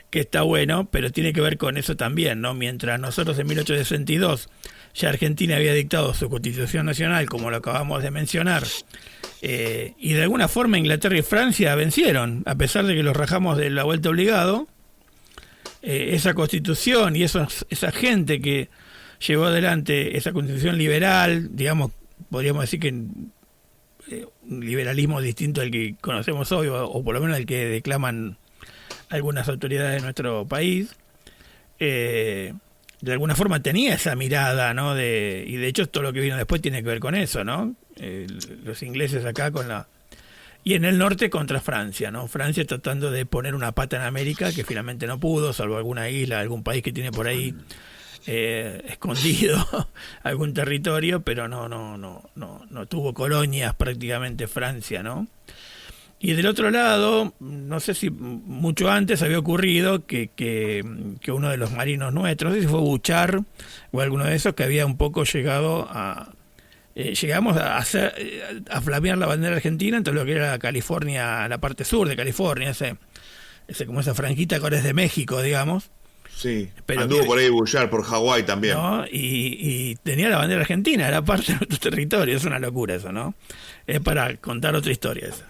que está bueno, pero tiene que ver con eso también, ¿no? Mientras nosotros en 1862 ya Argentina había dictado su Constitución Nacional, como lo acabamos de mencionar, y de alguna forma Inglaterra y Francia vencieron, a pesar de que los rajamos de la vuelta obligado, esa Constitución y esa gente que llevó adelante esa Constitución liberal, digamos, podríamos decir que un liberalismo distinto al que conocemos hoy, o por lo menos al que declaman algunas autoridades de nuestro país, de alguna forma tenía esa mirada, ¿no? Y de hecho todo lo que vino después tiene que ver con eso, ¿no? Los ingleses acá y en el norte contra Francia, ¿no? Francia tratando de poner una pata en América, que finalmente no pudo, salvo alguna isla, algún país que tiene por ahí escondido algún territorio, pero no tuvo colonias prácticamente Francia, ¿no? Y del otro lado, no sé si mucho antes había ocurrido que uno de los marinos nuestros, no sé si fue Buchar o alguno de esos, que había un poco llegado llegamos a flamear la bandera argentina entre lo que era California, la parte sur de California, como esa franjita que ahora es de México, digamos. Sí, pero anduvo por ahí Buchar, por Hawái también. ¿No? Y tenía la bandera argentina, era parte de nuestro territorio, es una locura eso, ¿no? Es para contar otra historia esa.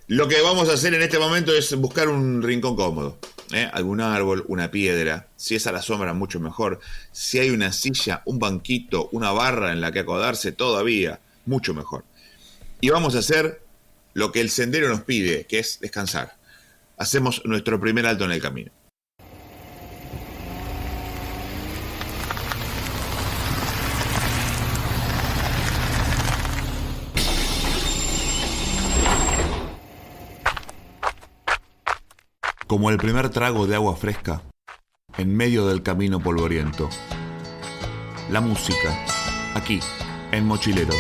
Lo que vamos a hacer en este momento es buscar un rincón cómodo, algún árbol, una piedra, si es a la sombra mucho mejor, si hay una silla, un banquito, una barra en la que acodarse todavía, mucho mejor. Y vamos a hacer lo que el sendero nos pide, que es descansar. Hacemos nuestro primer alto en el camino. Como el primer trago de agua fresca, en medio del camino polvoriento. La música, aquí, en Mochileros.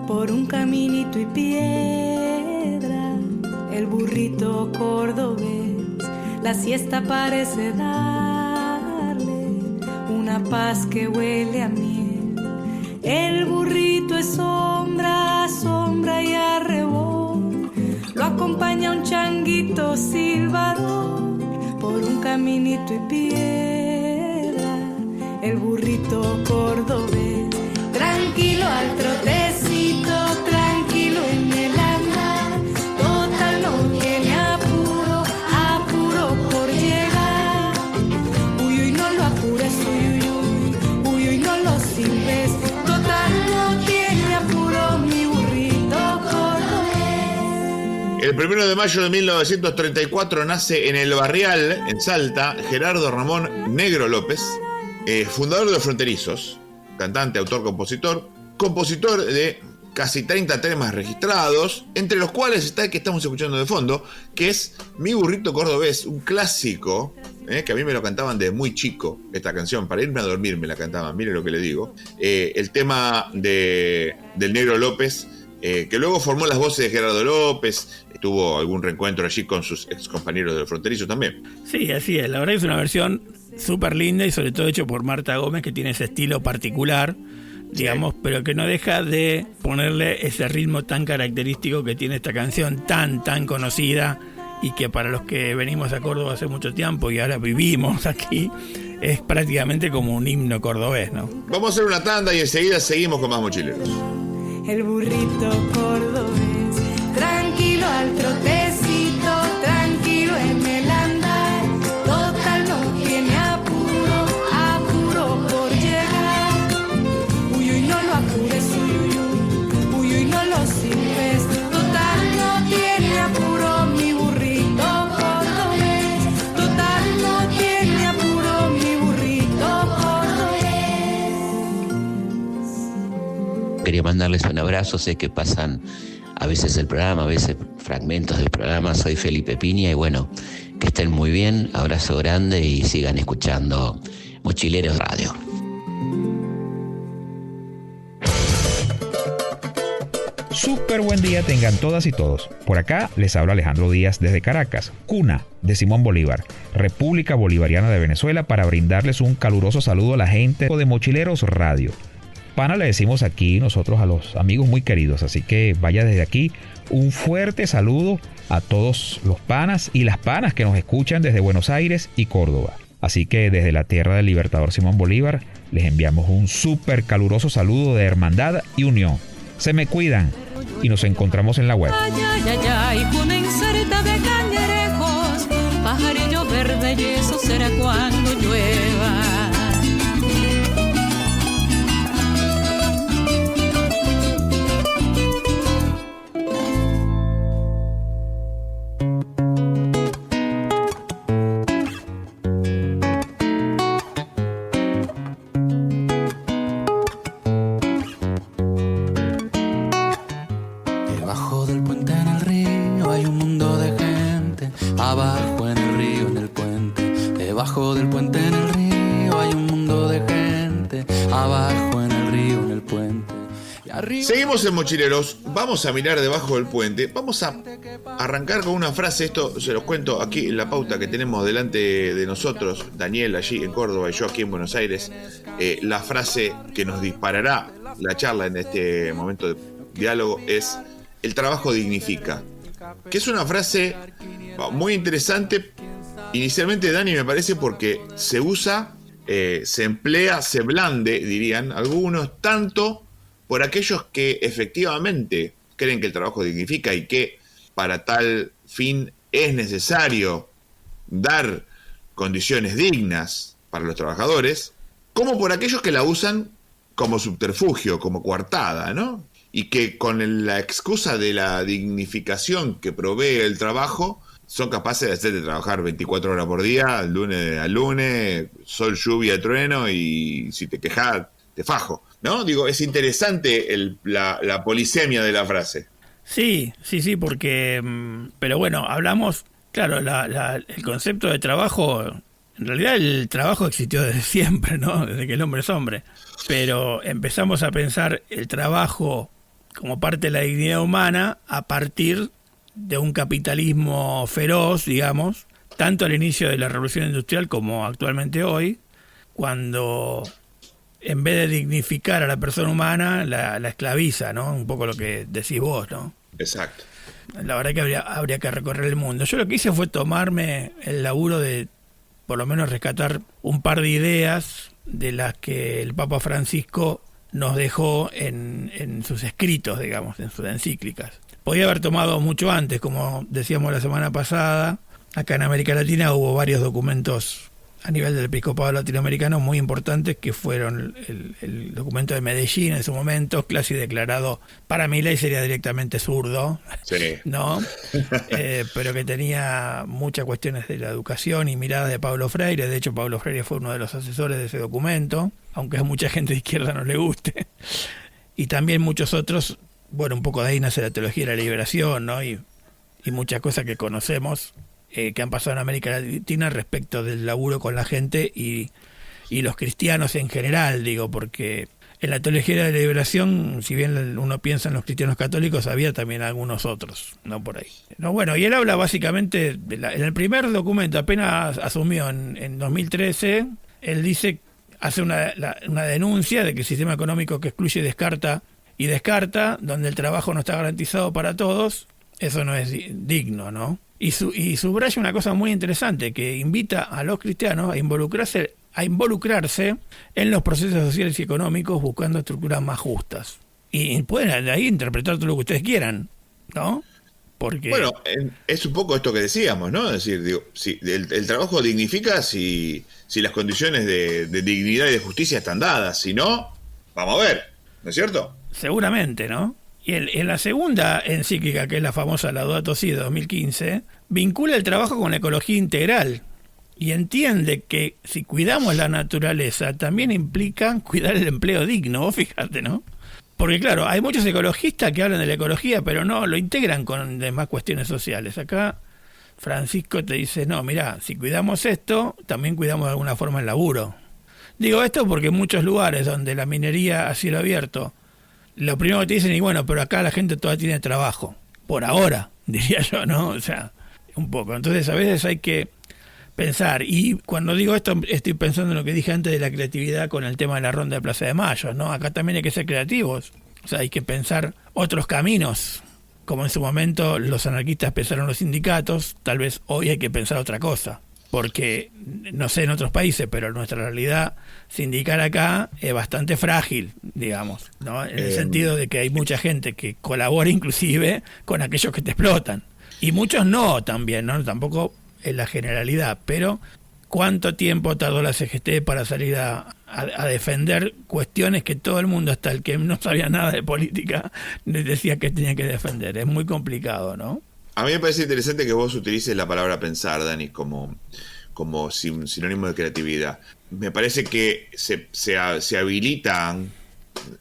Por un caminito y piedra, el burrito cordobés, la siesta parece darle una paz que huele a miel. El burrito es sombra, sombra y arrebol, lo acompaña un changuito silbador. Por un caminito y piedra, el burrito cordobés, tranquilo al trotecito, tranquilo en el andar, total no tiene apuro, apuro por llegar. Uy, uy, no lo apures, uy, uy, uy, uy, no lo silbes, total no tiene apuro mi burrito cordobés. El 1 de mayo de 1934 nace en El Barrial, en Salta, Gerardo Ramón Negro López, fundador de Los Fronterizos, cantante, autor, compositor de casi 30 temas registrados, entre los cuales está el que estamos escuchando de fondo, que es Mi Burrito Cordobés, un clásico, que a mí me lo cantaban desde muy chico, esta canción, para irme a dormir me la cantaban, mire lo que le digo. El tema del Negro López que luego formó las voces de Gerardo López, tuvo algún reencuentro allí con sus ex compañeros de Los Fronterizos también. Sí, así es, la verdad es una versión súper linda y sobre todo hecho por Marta Gómez, que tiene ese estilo particular, digamos, sí, pero que no deja de ponerle ese ritmo tan característico que tiene esta canción tan conocida, y que para los que venimos a Córdoba hace mucho tiempo y ahora vivimos aquí, es prácticamente como un himno cordobés, ¿no? Vamos a hacer una tanda y enseguida seguimos con más mochileros. El burrito cordobés, tranquilo al trotecito, tranquilo en el andar, total no tiene apuro por llegar. Uy, uy, no lo apures, uy, uy, no lo silbes, total no tiene apuro mi burrito cordobés, total no tiene apuro mi burrito cordobés. Quería mandarles un abrazo, sé que pasan a veces el programa, a veces fragmentos del programa. Soy Felipe Piña y bueno, que estén muy bien, abrazo grande y sigan escuchando Mochileros Radio. Súper buen día tengan todas y todos. Por acá les habla Alejandro Díaz desde Caracas, cuna de Simón Bolívar, República Bolivariana de Venezuela, para brindarles un caluroso saludo a la gente de Mochileros Radio. Pana le decimos aquí nosotros a los amigos muy queridos, así que vaya desde aquí un fuerte saludo a todos los panas y las panas que nos escuchan desde Buenos Aires y Córdoba. Así que desde la tierra del libertador Simón Bolívar les enviamos un súper caluroso saludo de hermandad y unión. Se me cuidan y nos encontramos en la web. Ay, ay, ay, una inserta de cangrejos, pajarillo verde y eso será cuando llueva. Seguimos en Mochileros, vamos a mirar debajo del puente, vamos a arrancar con una frase, esto se los cuento aquí en la pauta que tenemos delante de nosotros, Daniel allí en Córdoba y yo aquí en Buenos Aires, la frase que nos disparará la charla en este momento de diálogo es: el trabajo dignifica, que es una frase muy interesante, inicialmente, Dani, me parece porque se usa, se emplea, se blande, dirían algunos, tanto por aquellos que efectivamente creen que el trabajo dignifica y que para tal fin es necesario dar condiciones dignas para los trabajadores, como por aquellos que la usan como subterfugio, como coartada, ¿no? Y que con la excusa de la dignificación que provee el trabajo son capaces de hacerte trabajar 24 horas por día, lunes a lunes, sol, lluvia, trueno, y si te quejas, te fajo, ¿no? Digo, es interesante la polisemia de la frase. Sí, porque, pero bueno, hablamos, claro, el concepto de trabajo, en realidad el trabajo existió desde siempre, ¿no? Desde que el hombre es hombre, pero empezamos a pensar el trabajo como parte de la dignidad humana a partir de un capitalismo feroz, digamos, tanto al inicio de la revolución industrial como actualmente hoy, cuando en vez de dignificar a la persona humana, la esclaviza, ¿no? Un poco lo que decís vos, ¿no? Exacto. La verdad que habría que recorrer el mundo. Yo lo que hice fue tomarme el laburo de, por lo menos, rescatar un par de ideas de las que el Papa Francisco nos dejó en sus escritos, digamos, en sus encíclicas. Podía haber tomado mucho antes, como decíamos la semana pasada. Acá en América Latina hubo varios documentos a nivel del episcopado latinoamericano muy importantes, que fueron el documento de Medellín en su momento, casi declarado, para mi ley sería directamente zurdo, sí, ¿no? Pero que tenía muchas cuestiones de la educación y miradas de Pablo Freire. De hecho, Pablo Freire fue uno de los asesores de ese documento, aunque a mucha gente de izquierda no le guste. Y también muchos otros, bueno, un poco de ahí nace la teología de la liberación, ¿no? Y muchas cosas que conocemos, que han pasado en América Latina respecto del laburo con la gente y los cristianos en general, digo, porque en la teología de la liberación, si bien uno piensa en los cristianos católicos, había también algunos otros, no por ahí. No, bueno, y él habla básicamente, en el primer documento, apenas asumió en 2013, él dice, hace una denuncia de que el sistema económico que excluye descarta, donde el trabajo no está garantizado para todos, eso no es digno, ¿no? Y subraya una cosa muy interesante, que invita a los cristianos a involucrarse en los procesos sociales y económicos buscando estructuras más justas. Y pueden de ahí interpretar todo lo que ustedes quieran, ¿no? Porque... Bueno, es un poco esto que decíamos, ¿no? Es decir, digo, si el trabajo dignifica si las condiciones de dignidad y de justicia están dadas. Si no, vamos a ver, ¿no es cierto? Seguramente, ¿no? Y en la segunda encíclica, que es la famosa Laudato Si de 2015, vincula el trabajo con la ecología integral y entiende que si cuidamos la naturaleza también implica cuidar el empleo digno, vos fíjate, ¿no? Porque claro, hay muchos ecologistas que hablan de la ecología, pero no lo integran con demás cuestiones sociales. Acá Francisco te dice, no, mirá, si cuidamos esto, también cuidamos de alguna forma el laburo. Digo esto porque en muchos lugares donde la minería a cielo abierto, lo primero que te dicen, y bueno, pero acá la gente todavía tiene trabajo. Por ahora, diría yo, ¿no? O sea, un poco. Entonces a veces hay que pensar, y cuando digo esto estoy pensando en lo que dije antes de la creatividad con el tema de la ronda de Plaza de Mayo, ¿no? Acá también hay que ser creativos. O sea, hay que pensar otros caminos. Como en su momento los anarquistas pensaron los sindicatos, tal vez hoy hay que pensar otra cosa. Porque, no sé en otros países, pero nuestra realidad sindical acá es bastante frágil, digamos, ¿no? En el sentido de que hay mucha gente que colabora inclusive con aquellos que te explotan. Y muchos no también, ¿no? Tampoco es la generalidad, pero ¿cuánto tiempo tardó la CGT para salir a defender cuestiones que todo el mundo, hasta el que no sabía nada de política, decía que tenía que defender? Es muy complicado, ¿no? A mí me parece interesante que vos utilices la palabra pensar, Dani, como sinónimo de creatividad. Me parece que se habilitan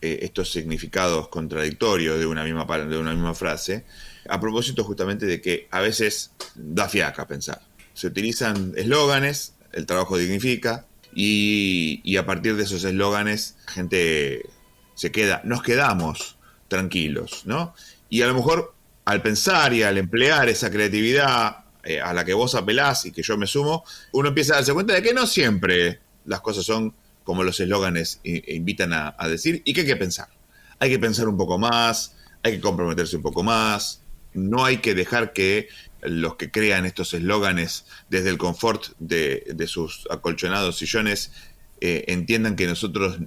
estos significados contradictorios de una misma frase, a propósito justamente de que a veces da fiaca pensar. Se utilizan eslóganes, el trabajo dignifica, y a partir de esos eslóganes, gente nos quedamos tranquilos, ¿no? Y a lo mejor al pensar y al emplear esa creatividad a la que vos apelás y que yo me sumo, uno empieza a darse cuenta de que no siempre las cosas son como los eslóganes invitan a decir, y que hay que pensar. Hay que pensar un poco más, hay que comprometerse un poco más, no hay que dejar que los que crean estos eslóganes desde el confort de sus acolchonados sillones entiendan que nosotros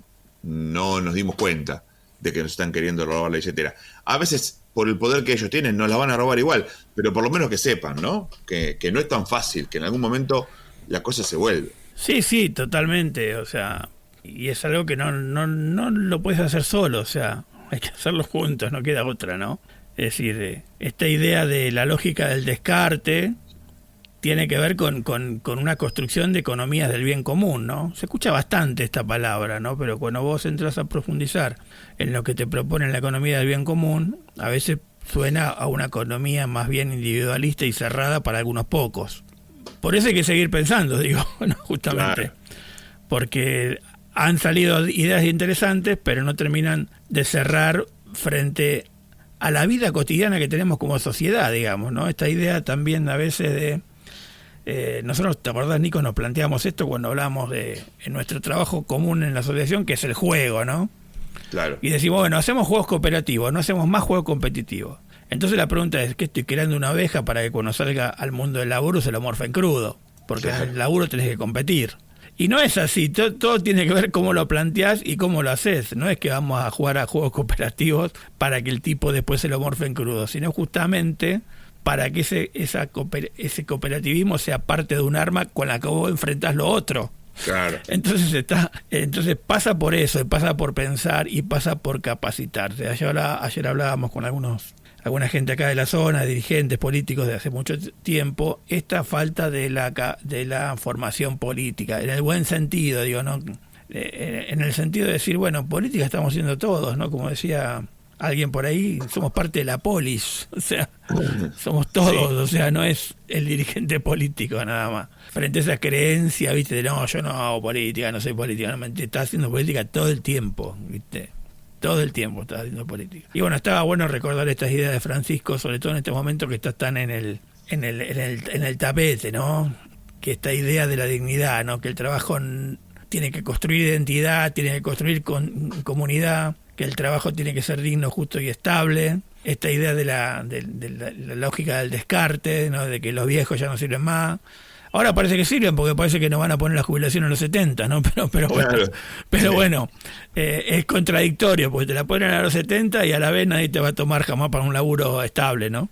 no nos dimos cuenta de que nos están queriendo robar la billetera. A veces, por el poder que ellos tienen, nos la van a robar igual, pero por lo menos que sepan, ¿no? Que no es tan fácil, que en algún momento la cosa se vuelve. Sí, totalmente, o sea, y es algo que no lo puedes hacer solo, o sea, hay que hacerlo juntos, no queda otra, ¿no? Es decir, esta idea de la lógica del descarte tiene que ver con una construcción de economías del bien común, ¿no? Se escucha bastante esta palabra, ¿no? Pero cuando vos entras a profundizar en lo que te propone la economía del bien común, a veces suena a una economía más bien individualista y cerrada para algunos pocos. Por eso hay que seguir pensando, digo, ¿no? Justamente. Claro. Porque han salido ideas interesantes, pero no terminan de cerrar frente a la vida cotidiana que tenemos como sociedad, digamos, ¿no? Esta idea también a veces de... nosotros, ¿te acordás, Nico? Nos planteamos esto cuando hablamos de en nuestro trabajo común en la asociación, que es el juego, ¿no? Claro. Y decimos, bueno, hacemos juegos cooperativos, no hacemos más juegos competitivos. Entonces la pregunta es, ¿qué estoy creando una abeja para que cuando salga al mundo del laburo se lo morfen crudo? Porque en el laburo tenés que competir. Y no es así, todo tiene que ver cómo lo planteás y cómo lo haces. No es que vamos a jugar a juegos cooperativos para que el tipo después se lo morfen crudo, sino justamente para que ese cooperativismo sea parte de un arma con la que vos enfrentás lo otro. Claro. Entonces pasa por eso, y pasa por pensar y pasa por capacitarse. Ayer hablábamos con alguna gente acá de la zona, dirigentes políticos de hace mucho tiempo, esta falta de la formación política, en el buen sentido, digo, ¿no? En el sentido de decir, bueno, política estamos haciendo todos, ¿no? Como decía alguien por ahí, somos parte de la polis, o sea, somos todos, o sea, no es el dirigente político nada más. Frente a esa creencia, viste, de no, yo no hago política, no soy política, no, estás haciendo política todo el tiempo, viste. Todo el tiempo estás haciendo política. Y bueno, estaba bueno recordar estas ideas de Francisco, sobre todo en este momento que está tan en el tapete, ¿no? Que esta idea de la dignidad, ¿no? Que el trabajo tiene que construir identidad, tiene que construir comunidad, que el trabajo tiene que ser digno, justo y estable. Esta idea de la lógica del descarte, ¿no? De que los viejos ya no sirven más. Ahora parece que sirven porque parece que nos van a poner la jubilación en los 70, ¿no? Pero bueno, claro. Bueno, es contradictorio porque te la ponen a los 70 y a la vez nadie te va a tomar jamás para un laburo estable, ¿no?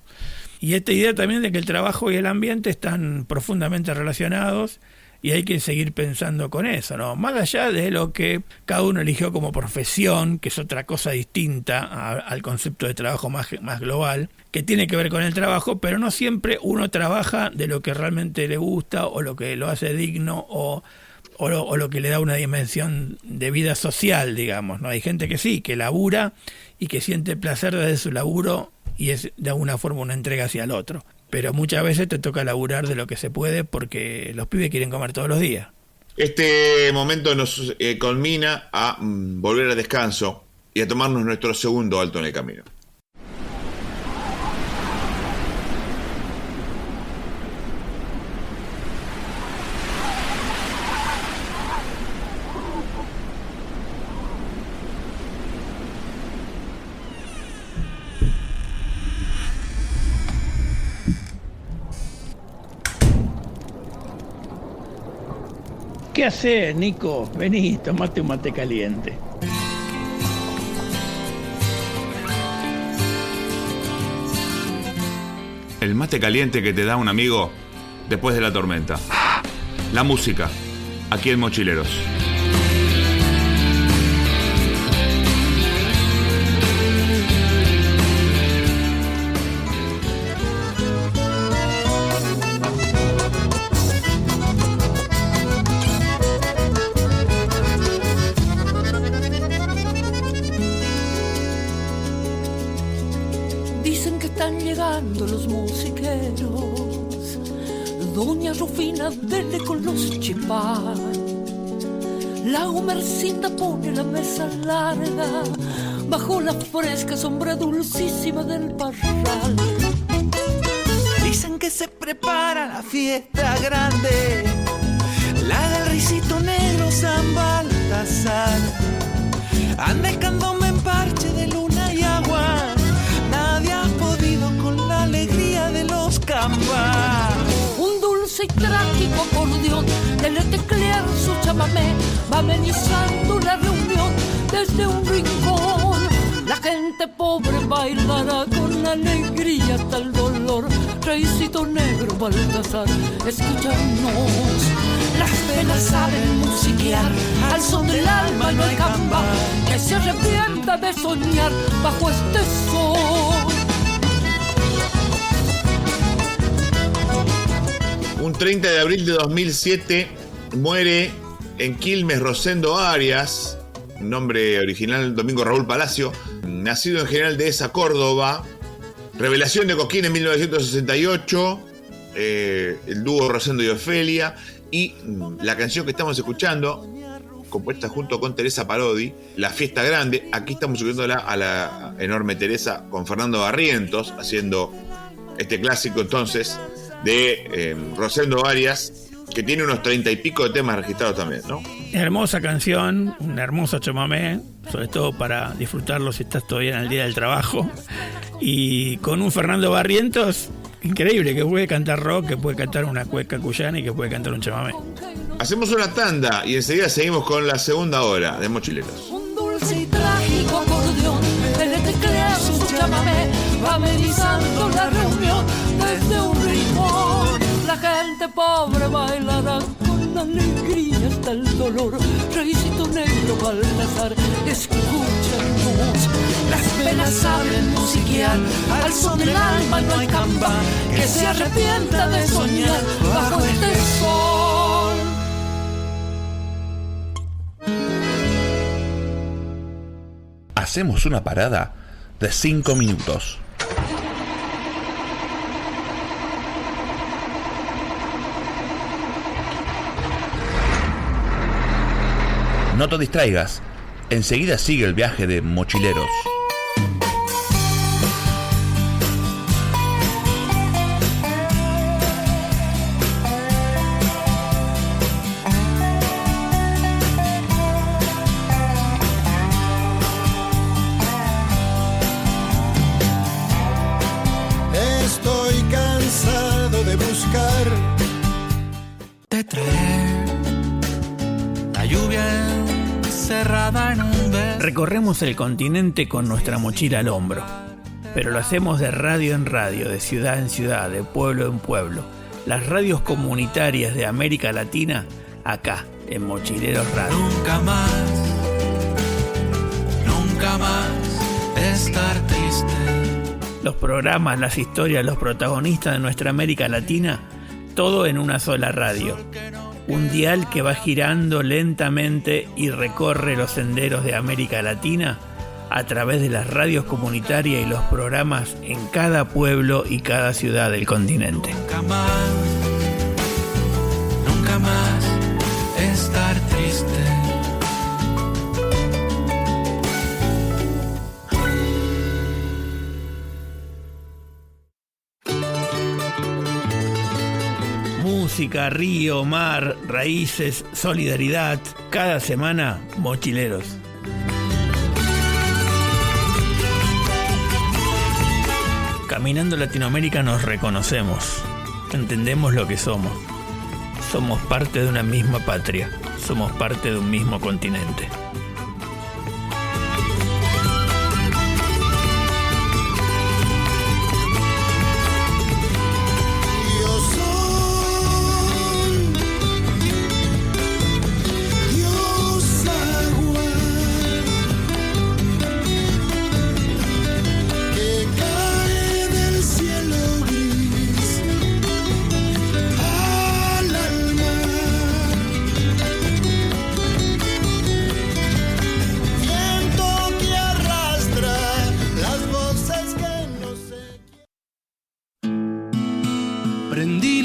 Y esta idea también de que el trabajo y el ambiente están profundamente relacionados y hay que seguir pensando con eso, ¿no? Más allá de lo que cada uno eligió como profesión, que es otra cosa distinta al concepto de trabajo más global, que tiene que ver con el trabajo, pero no siempre uno trabaja de lo que realmente le gusta o lo que lo hace digno o lo que le da una dimensión de vida social, digamos, ¿no? Hay gente que sí, que labura y que siente placer desde su laburo y es de alguna forma una entrega hacia el otro. Pero muchas veces te toca laburar de lo que se puede porque los pibes quieren comer todos los días. Este momento nos culmina a volver al descanso y a tomarnos nuestro segundo alto en el camino. ¿Qué haces, Nico? Vení, tomate un mate caliente. El mate caliente que te da un amigo después de la tormenta. La música, aquí en Mochileros. Los musiqueros, doña Rufina dele con los chipás, la Humercita pone la mesa larga bajo la fresca sombra dulcísima del parral. Dicen que se prepara la fiesta grande, la del risito negro San Baltasar, andecándome en parche de luna y agua. Nadie ha podido con la alegría de los cambas. Un dulce y trágico acordeón de teclear su chamamé va amenizando la reunión desde un rincón. La gente pobre bailará con alegría hasta el dolor. Reycito negro Baltasar, escúchanos. Las penas saben musiquear, al son del alma no hay camba que se arrepienta de soñar bajo este sol. Un 30 de abril de 2007 muere en Quilmes Rosendo Arias, nombre original Domingo Raúl Palacio, nacido en General Dehesa, Córdoba, revelación de Cosquín en 1968, el dúo Rosendo y Ofelia, y la canción que estamos escuchando, compuesta junto con Teresa Parodi, La Fiesta Grande. Aquí estamos escuchándola a la enorme Teresa con Fernando Barrientos, haciendo este clásico entonces de Rosendo Arias, que tiene unos 30 y pico de temas registrados también, ¿no? Hermosa canción, una hermosa chamamé, sobre todo para disfrutarlo si estás todavía en el día del trabajo. Y con un Fernando Barrientos increíble, que puede cantar rock, que puede cantar una cueca cuyana y que puede cantar un chamamé. Hacemos una tanda y enseguida seguimos con la segunda hora de Mochileros. Un dulce y trágico acordeón de teclear su chamamé va amenizando la reunión desde un rincón. La gente pobre bailará con alegría hasta el dolor. Reycito negro Baltasar, escúchanos. Las penas saben musiquear, al son del alma no hay camba que se arrepienta de soñar bajo este sol. Hacemos una parada de 5 minutos. No te distraigas, enseguida sigue el viaje de Mochileros. Estoy cansado de buscar. Te traeré la lluvia encerrada en un beso. Recorremos el continente con nuestra mochila al hombro, pero lo hacemos de radio en radio, de ciudad en ciudad, de pueblo en pueblo. Las radios comunitarias de América Latina, acá, en Mochileros Radio. Nunca más estar triste. Los programas, las historias, los protagonistas de nuestra América Latina, todo en una sola radio. Un dial que va girando lentamente y recorre los senderos de América Latina a través de las radios comunitarias y los programas en cada pueblo y cada ciudad del continente. Nunca más estar triste. Música, río, mar, raíces, solidaridad. Cada semana, Mochileros. Caminando Latinoamérica nos reconocemos. Entendemos lo que somos. Somos parte de una misma patria. Somos parte de un mismo continente.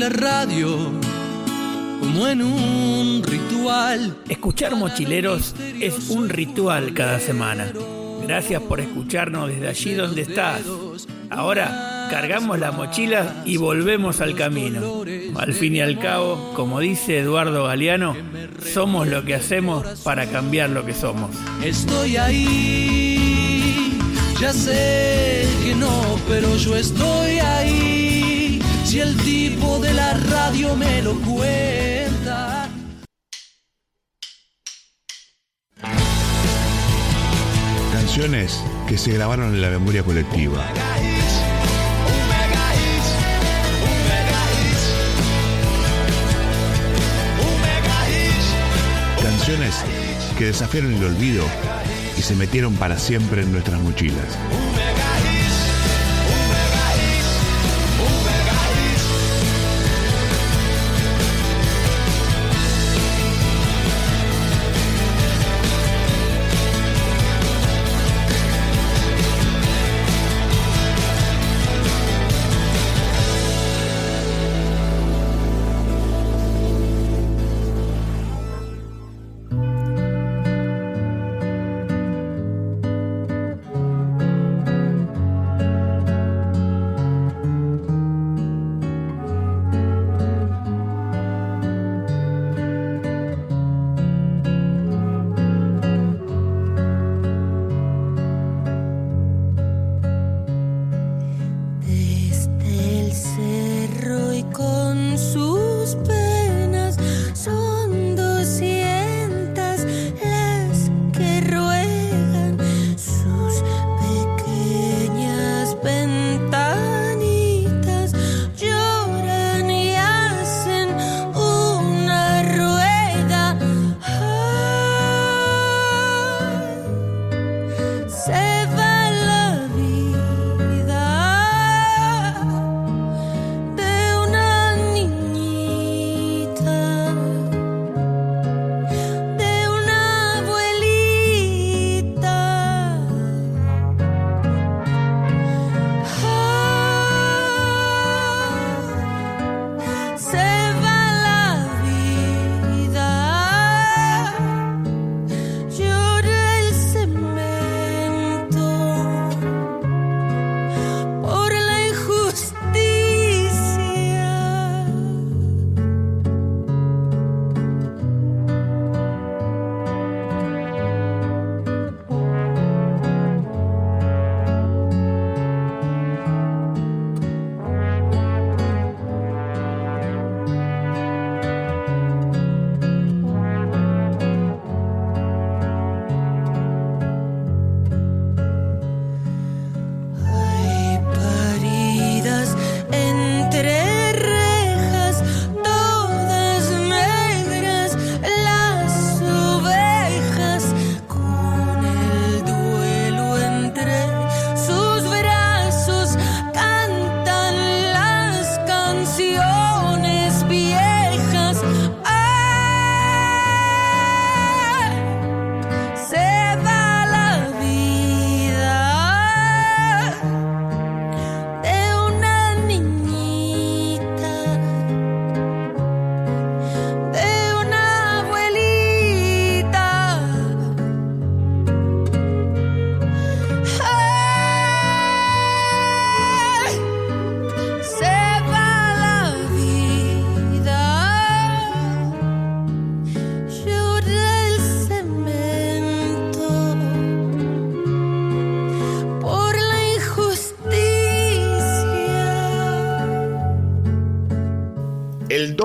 Radio como en un ritual. Escuchar Mochileros es un ritual cada semana. Gracias por escucharnos desde allí donde estás. Ahora cargamos la mochila y volvemos al camino. Al fin y al cabo, como dice Eduardo Galeano, somos lo que hacemos para cambiar lo que somos. Estoy ahí, ya sé que no, pero yo estoy ahí. Si el tipo de la radio me lo cuenta. Canciones que se grabaron en la memoria colectiva. Canciones que desafiaron el olvido y se metieron para siempre en nuestras mochilas.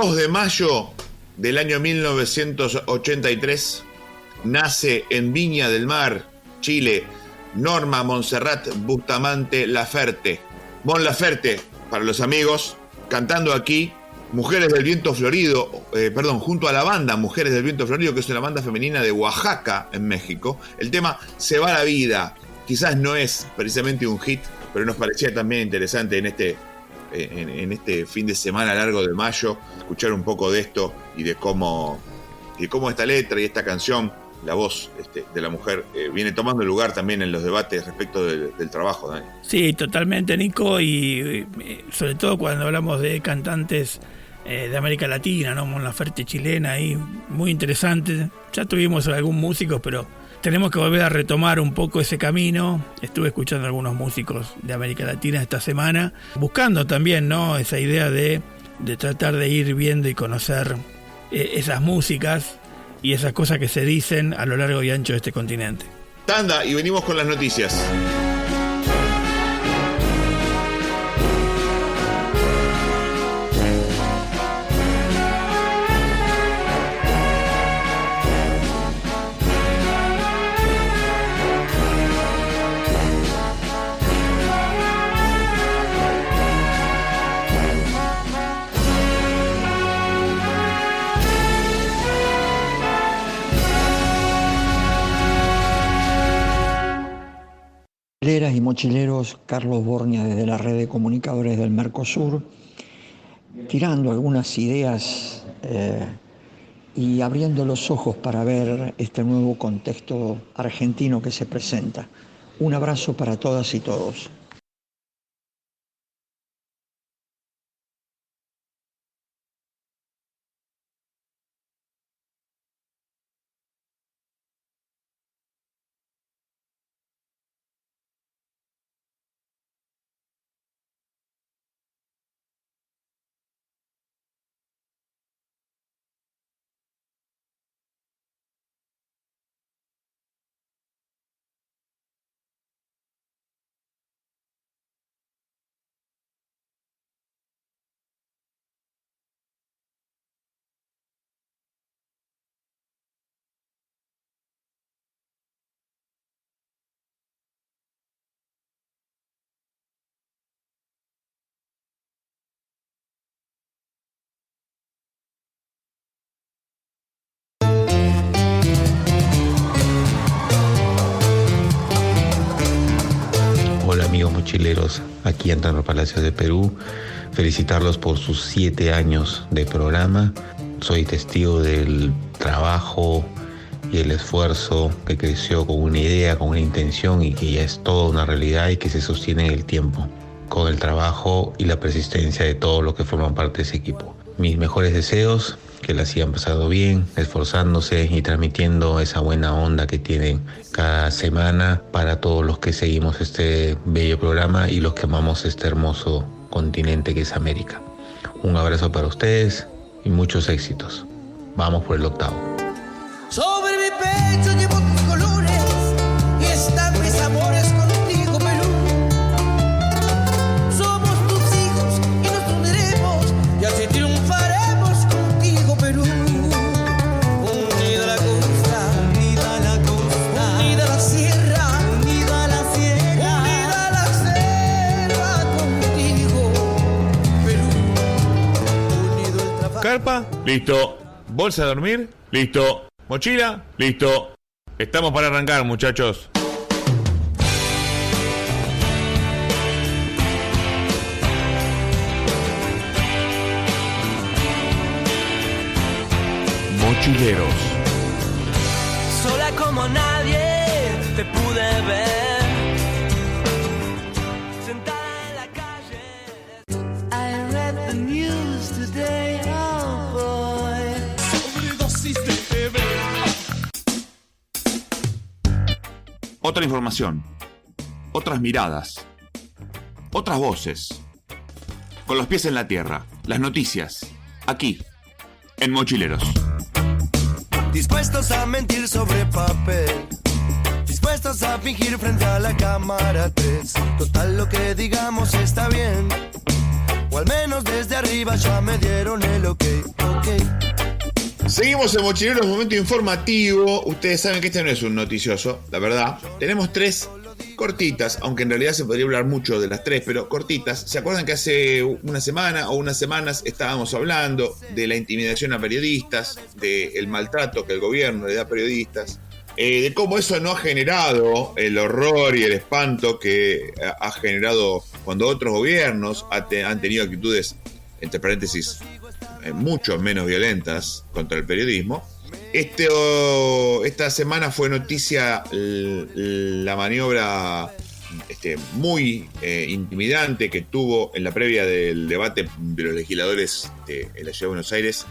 2 de mayo del año 1983 nace en Viña del Mar, Chile, Norma Montserrat Bustamante Laferte. Mon Laferte, para los amigos, cantando aquí Mujeres del Viento Florido, junto a la banda Mujeres del Viento Florido, que es una banda femenina de Oaxaca, en México. El tema Se va la vida. Quizás no es precisamente un hit, pero nos parecía también interesante en este fin de semana largo de mayo escuchar un poco de esto y de cómo esta letra y esta canción, la voz de la mujer, viene tomando lugar también en los debates respecto del trabajo, Dani. Sí, totalmente, Nico, y sobre todo cuando hablamos de cantantes de América Latina, ¿no? Mon Laferte chilena, ahí muy interesante. Ya tuvimos algún músico, pero tenemos que volver a retomar un poco ese camino. Estuve escuchando a algunos músicos de América Latina esta semana, buscando también, ¿no?, esa idea de tratar de ir viendo y conocer esas músicas y esas cosas que se dicen a lo largo y ancho de este continente. Tanda, y venimos con las noticias. Mochileras y mochileros, Carlos Borña desde la red de comunicadores del Mercosur, tirando algunas ideas y abriendo los ojos para ver este nuevo contexto argentino que se presenta. Un abrazo para todas y todos. Amigos mochileros, aquí en Antonio Palacios de Perú, felicitarlos por sus 7 años de programa. Soy testigo del trabajo y el esfuerzo que creció con una idea, con una intención y que ya es toda una realidad y que se sostiene en el tiempo, con el trabajo y la persistencia de todos los que forman parte de ese equipo. Mis mejores deseos, que la sigan pasando bien, esforzándose y transmitiendo esa buena onda que tienen cada semana para todos los que seguimos este bello programa y los que amamos este hermoso continente que es América. Un abrazo para ustedes y muchos éxitos. Vamos por el 8º. Sobre mi pecho llevo tus colores y están mis amores contigo, Perú. Somos tus hijos y nos uniremos y así triunfaremos contigo, Perú. Unida la costa, unida la costa, unida la sierra, unida la sierra, unida la selva contigo, Perú. Unido el trabajo. Carpa, listo. Bolsa de dormir, listo. Mochila, listo. Estamos para arrancar, muchachos. Mochileros. Sola como nadie te pude ver. Sentada en la calle. I read the news today, oh boy. Otra información, otras miradas, otras voces. Con los pies en la tierra, las noticias, aquí, en Mochileros. Dispuestos a mentir sobre papel, dispuestos a fingir frente a la cámara 3. Total, lo que digamos está bien. o al menos desde arriba ya me dieron el ok. Seguimos en Mochileros, momento informativo. Ustedes saben que este no es un noticioso, la verdad. Tenemos 3 cortitas, aunque en realidad se podría hablar mucho de las 3, pero cortitas. ¿Se acuerdan que hace una semana o unas semanas estábamos hablando de la intimidación a periodistas, del maltrato que el gobierno le da a periodistas, de cómo eso no ha generado el horror y el espanto que ha generado cuando otros gobiernos han tenido actitudes, entre paréntesis, mucho menos violentas contra el periodismo? Esta semana fue noticia la maniobra muy intimidante que tuvo en la previa del debate de los legisladores en la Ciudad de Buenos Aires,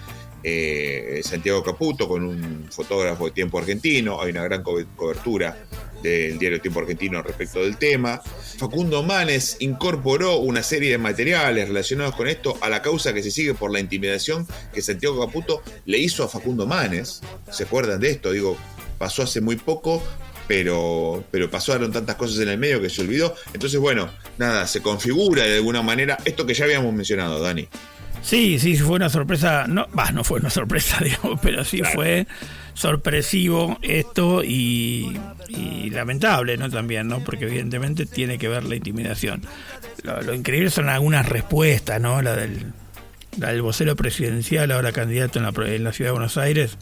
Santiago Caputo, con un fotógrafo de Tiempo Argentino. Hay una gran cobertura del diario Tiempo Argentino respecto del tema. Facundo Manes incorporó una serie de materiales relacionados con esto a la causa que se sigue por la intimidación que Santiago Caputo le hizo a Facundo Manes. ¿Se acuerdan de esto? Digo, pasó hace muy poco, pero pasaron tantas cosas en el medio que se olvidó. Entonces, bueno, nada, se configura de alguna manera esto que ya habíamos mencionado, Dani. Sí, fue una sorpresa. No fue una sorpresa, digamos, pero sí, claro, fue sorpresivo esto y lamentable, ¿no? También, ¿no? Porque evidentemente tiene que ver la intimidación. Lo increíble son algunas respuestas, ¿no? La del vocero presidencial, ahora candidato en la Ciudad de Buenos Aires,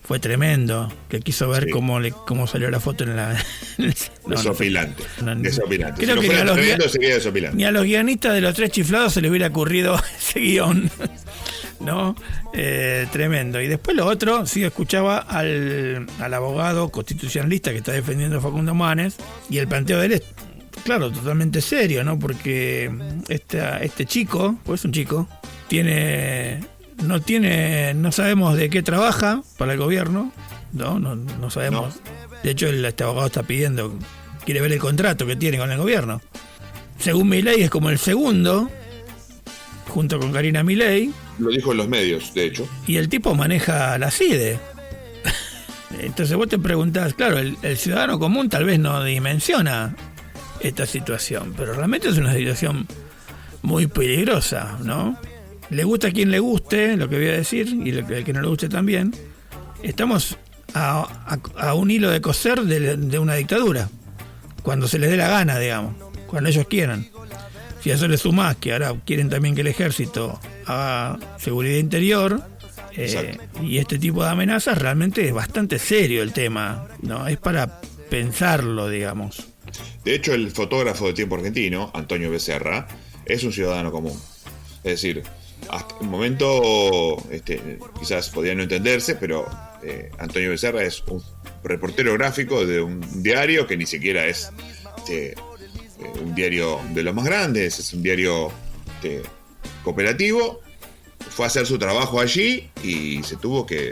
fue tremendo, que quiso ver cómo salió la foto en la... Desopilante. Desopilante. Creo si no que fuera tremendo, sería desopilante. Ni a los guionistas de Los Tres Chiflados se les hubiera ocurrido ese guión, ¿no? Tremendo. Y después lo otro, sí, escuchaba al abogado constitucionalista que está defendiendo a Facundo Manes, y el planteo de él es, claro, totalmente serio, ¿no? Porque este chico, pues es un chico, no sabemos de qué trabaja para el gobierno, no sabemos. No. De hecho, este abogado está quiere ver el contrato que tiene con el gobierno. Según Milei es como el segundo, junto con Karina Milei. Lo dijo en los medios, de hecho. Y el tipo maneja la CIDE. Entonces vos te preguntás, claro, el ciudadano común tal vez no dimensiona esta situación, pero realmente es una situación muy peligrosa, ¿no? Le gusta a quien le guste lo que voy a decir, y el que no le guste también. Estamos a un hilo de coser de una dictadura, cuando se les dé la gana, digamos, cuando ellos quieran. Si a eso le sumás que ahora quieren también que el ejército haga seguridad interior, y este tipo de amenazas, realmente es bastante serio el tema, ¿no? Es para pensarlo, digamos. De hecho, el fotógrafo de Tiempo Argentino, Antonio Becerra, es un ciudadano común. Es decir, hasta un momento quizás podía no entenderse, pero Antonio Becerra es un reportero gráfico de un diario que ni siquiera es un diario de los más grandes, es un diario cooperativo. Fue a hacer su trabajo allí y se tuvo que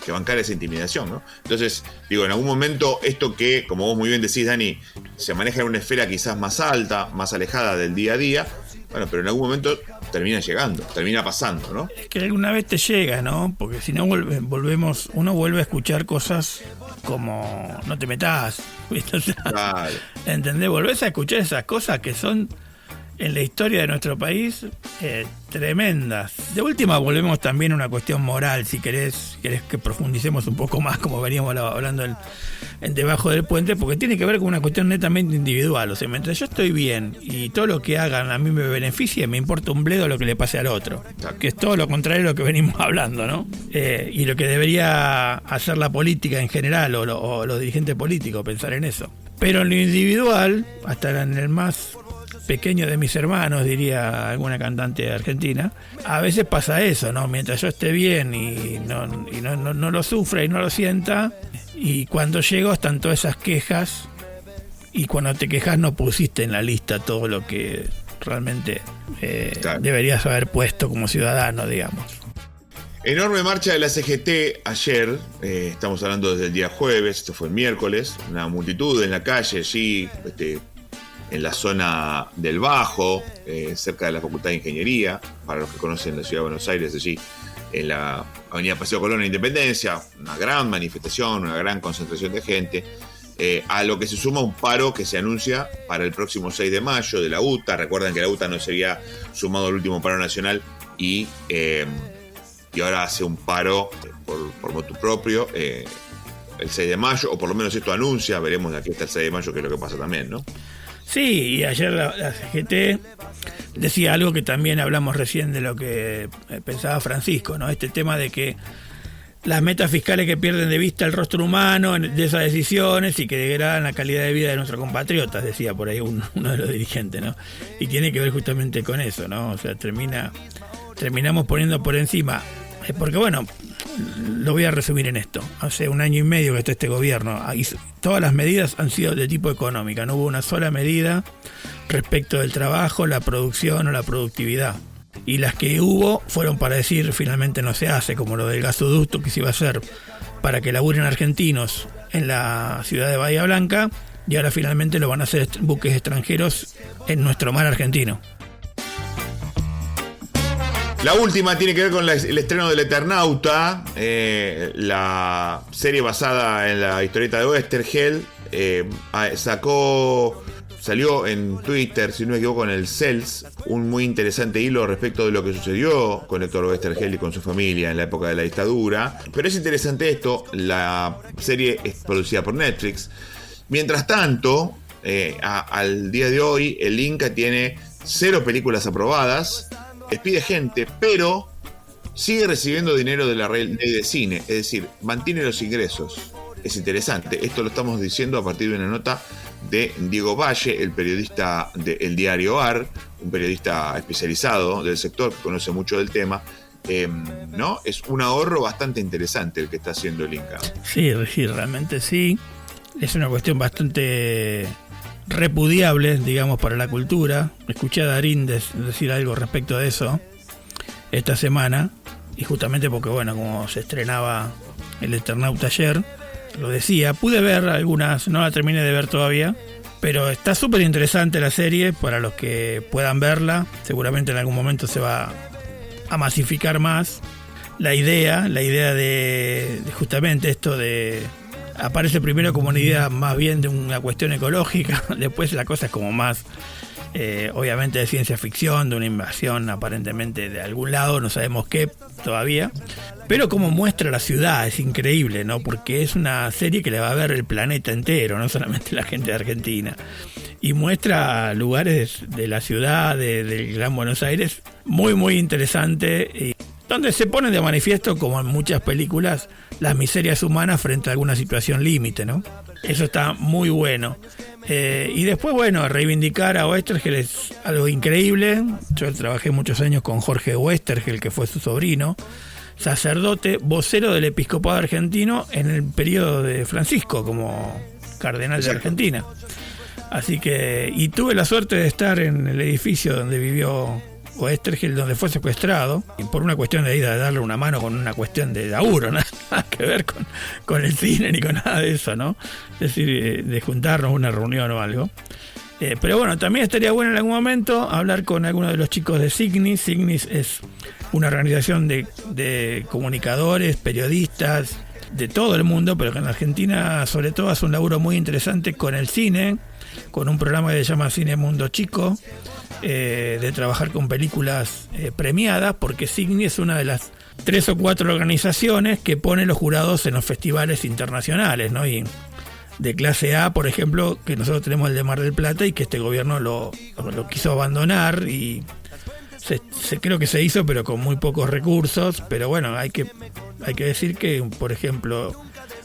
bancar esa intimidación, ¿no? Entonces, digo, en algún momento esto que, como vos muy bien decís, Dani, se maneja en una esfera quizás más alta, más alejada del día a día, bueno, pero en algún momento termina llegando, termina pasando, ¿no? Es que alguna vez te llega, ¿no? Porque si no uno vuelve a escuchar cosas como no te metas, claro. ¿Entendés? Volvés a escuchar esas cosas que son en la historia de nuestro país tremendas. De última volvemos también a una cuestión moral, si querés que profundicemos un poco más, como veníamos hablando en Debajo del Puente, porque tiene que ver con una cuestión netamente individual. O sea, mientras yo estoy bien y todo lo que hagan a mí me beneficie, me importa un bledo lo que le pase al otro, que es todo lo contrario de lo que venimos hablando, ¿no? Y lo que debería hacer la política en general, o los dirigentes políticos, pensar en eso. Pero en lo individual, hasta en el más pequeño de mis hermanos, diría alguna cantante argentina, a veces pasa eso, ¿no? Mientras yo esté bien y no lo sufra y no lo sienta, y cuando llego están todas esas quejas, y cuando te quejas no pusiste en la lista todo lo que realmente deberías haber puesto como ciudadano, digamos. Enorme marcha de la CGT ayer, estamos hablando desde el día jueves, esto fue el miércoles, una multitud en la calle allí, en la zona del Bajo, cerca de la Facultad de Ingeniería, para los que conocen la Ciudad de Buenos Aires, allí en la avenida Paseo Colón e Independencia, una gran manifestación, una gran concentración de gente, a lo que se suma un paro que se anuncia para el próximo 6 de mayo de la UTA. Recuerden que la UTA no se había sumado al último paro nacional y ahora hace un paro por motu propio el 6 de mayo, o por lo menos esto anuncia. Veremos de aquí hasta el 6 de mayo qué es lo que pasa también, ¿no? Sí, y ayer la CGT decía algo que también hablamos recién de lo que pensaba Francisco, ¿no? Este tema de que las metas fiscales que pierden de vista el rostro humano de esas decisiones y que degradan la calidad de vida de nuestros compatriotas, decía por ahí uno de los dirigentes, ¿no? Y tiene que ver justamente con eso, ¿no? O sea, terminamos poniendo por encima, porque bueno, lo voy a resumir en esto. Hace 1 año y medio que está este gobierno, todas las medidas han sido de tipo económica, no hubo una sola medida respecto del trabajo, la producción o la productividad. Y las que hubo fueron para decir finalmente no se hace, como lo del gasoducto que se iba a hacer para que laburen argentinos en la ciudad de Bahía Blanca, y ahora finalmente lo van a hacer buques extranjeros en nuestro mar argentino. La última tiene que ver con el estreno del Eternauta, la serie basada en la historieta de Oesterheld. Salió en Twitter, si no me equivoco, en el CELS, un muy interesante hilo respecto de lo que sucedió con Héctor Oesterheld y con su familia en la época de la dictadura. Pero es interesante esto, la serie es producida por Netflix. Mientras tanto, al día de hoy, el Inca tiene 0 películas aprobadas, despide gente, pero sigue recibiendo dinero de la ley de cine, es decir, mantiene los ingresos. Es interesante, esto lo estamos diciendo a partir de una nota de Diego Valle, el periodista del diario AR, un periodista especializado del sector que conoce mucho del tema, ¿no? Es un ahorro bastante interesante el que está haciendo el Inca. Sí, realmente sí. Es una cuestión bastante repudiable, digamos, para la cultura. Escuché a Darín decir algo respecto de eso esta semana, y justamente porque, bueno, como se estrenaba el Eternauta ayer, lo decía. Pude ver algunas, no la terminé de ver todavía, pero está súper interesante la serie para los que puedan verla. Seguramente en algún momento se va a masificar más la idea de justamente esto de... Aparece primero como una idea más bien de una cuestión ecológica, después la cosa es como más, obviamente, de ciencia ficción, de una invasión aparentemente de algún lado, no sabemos qué todavía. Pero como muestra la ciudad es increíble, ¿no? Porque es una serie que le va a ver el planeta entero, no solamente la gente de Argentina. Y muestra lugares de la ciudad, del Gran Buenos Aires, muy, muy interesante. Y donde se pone de manifiesto, como en muchas películas, las miserias humanas frente a alguna situación límite, ¿no? Eso está muy bueno. Y después, bueno, reivindicar a Oesterheld es algo increíble. Yo trabajé muchos años con Jorge Oesterheld, que fue su sobrino, sacerdote, vocero del episcopado argentino en el periodo de Francisco como cardenal de Argentina. Así que, y tuve la suerte de estar en el edificio donde vivió Oesterheld, donde fue secuestrado, y por una cuestión de ida, de darle una mano con una cuestión de laburo, nada que ver con el cine ni con nada de eso, ¿no? Es decir, de juntarnos a una reunión o algo. Pero bueno, también estaría bueno en algún momento hablar con alguno de los chicos de Signis. Signis es una organización de comunicadores, periodistas de todo el mundo, pero que en Argentina sobre todo hace un laburo muy interesante con el cine, con un programa que se llama Cine Mundo Chico, de trabajar con películas premiadas, porque Signi es una de las 3 o 4 organizaciones que pone los jurados en los festivales internacionales, ¿no? Y de clase A, por ejemplo, que nosotros tenemos el de Mar del Plata y que este gobierno lo quiso abandonar, y creo que se hizo, pero con muy pocos recursos. Pero bueno, hay que decir que, por ejemplo,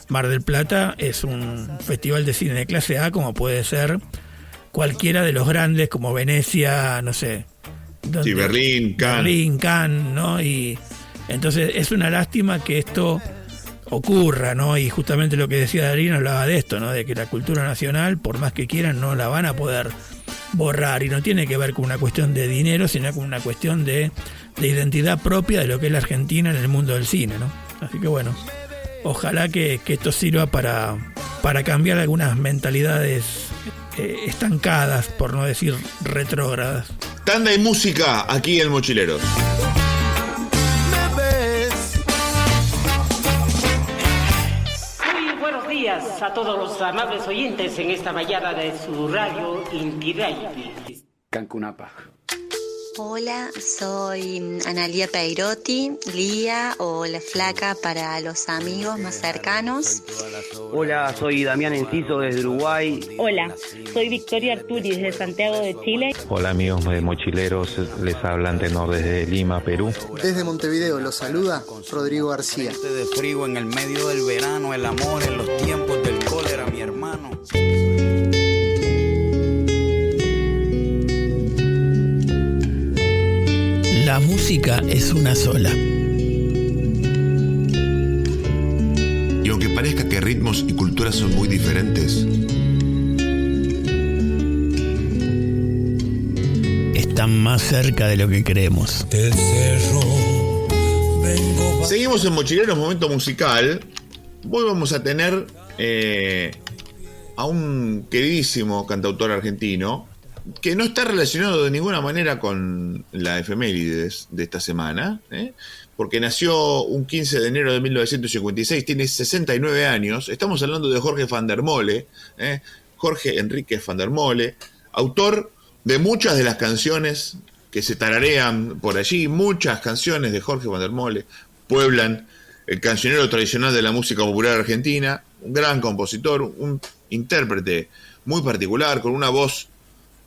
Mar del Plata es un festival de cine de clase A, como puede ser cualquiera de los grandes, como Venecia, no sé. Sí, Berlín, Cannes, ¿no? Y entonces es una lástima que esto ocurra, ¿no? Y justamente lo que decía Darín hablaba de esto, ¿no? De que la cultura nacional, por más que quieran, no la van a poder borrar, y no tiene que ver con una cuestión de dinero, sino con una cuestión de identidad propia de lo que es la Argentina en el mundo del cine, ¿no? Así que bueno, ojalá que esto sirva para cambiar algunas mentalidades estancadas, por no decir retrógradas. Tanda y música aquí en Mochileros. días a todos los amables oyentes en esta mañana de su radio Inti Raymi. Cancunapa. Hola, soy Analía Peirotti, Lía o La Flaca para los amigos más cercanos. Hola, soy Damián Enciso desde Uruguay. Hola, soy Victoria Arturi desde Santiago de Chile. Hola amigos de Mochileros, les habla Antenor desde Lima, Perú. Desde Montevideo los saluda Rodrigo García. De frío en el medio del verano, el amor en los tiempos del cólera, mi hermano. La música es una sola. Y aunque parezca que ritmos y culturas son muy diferentes, están más cerca de lo que creemos. Seguimos en Mochileros, momento musical. Hoy vamos a tener a un queridísimo cantautor argentino que no está relacionado de ninguna manera con la efemérides de esta semana, porque nació un 15 de enero de 1956, tiene 69 años. Estamos hablando de Jorge van der Mole, Jorge Enrique van der Mole, autor de muchas de las canciones que se tararean por allí. Muchas canciones de Jorge van der Mole pueblan el cancionero tradicional de la música popular argentina. Un gran compositor, un intérprete muy particular, con una voz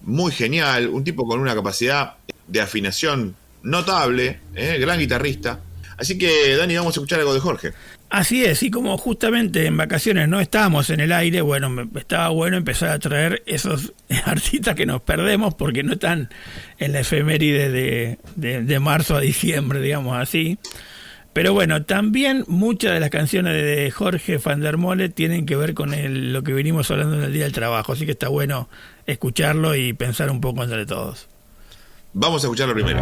muy genial, un tipo con una capacidad de afinación notable, gran guitarrista. Así que, Dani, vamos a escuchar algo de Jorge. Así es, y como justamente en vacaciones no estábamos en el aire, bueno, estaba bueno empezar a traer esos artistas que nos perdemos porque no están en la efeméride de marzo a diciembre, digamos así. Pero bueno, también muchas de las canciones de Jorge van der Mole tienen que ver con lo que venimos hablando en el Día del Trabajo, así que está bueno escucharlo y pensar un poco entre todos. Vamos a escucharlo primero.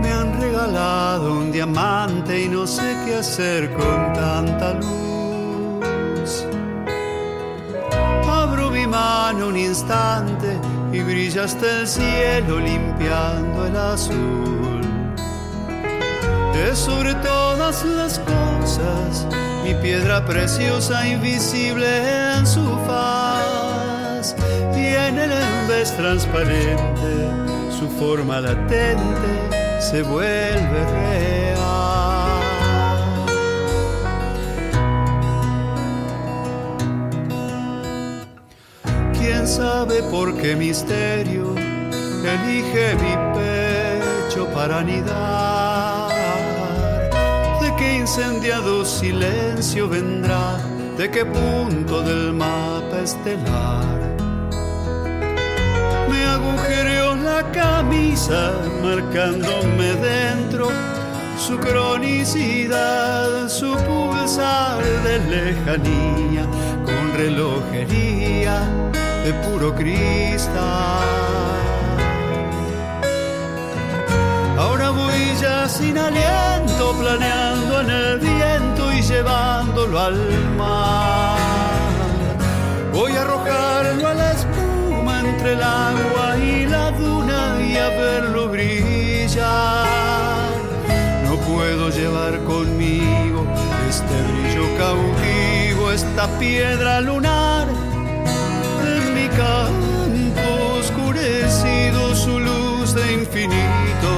Me han regalado un diamante y no sé qué hacer con tanta luz. Abro mi mano un instante y brilla hasta el cielo limpiando el azul. Es sobre todas las cosas mi piedra preciosa invisible en su faz, y en el envés transparente su forma latente se vuelve real. ¿Quién sabe por qué misterio elige mi pecho para anidar? ¿De qué incendiado silencio vendrá? ¿De qué punto del mapa estelar? Me agujereó la camisa marcándome dentro su cronicidad, su pulsar de lejanía con relojería de puro cristal. Ahora voy ya sin aliento, planeando en el viento y llevándolo al mar. Voy a arrojarlo a la espuma entre el agua y la duna y a verlo brillar. No puedo llevar conmigo este brillo cautivo, esta piedra lunar. En mi campo oscurecido su luz de infinito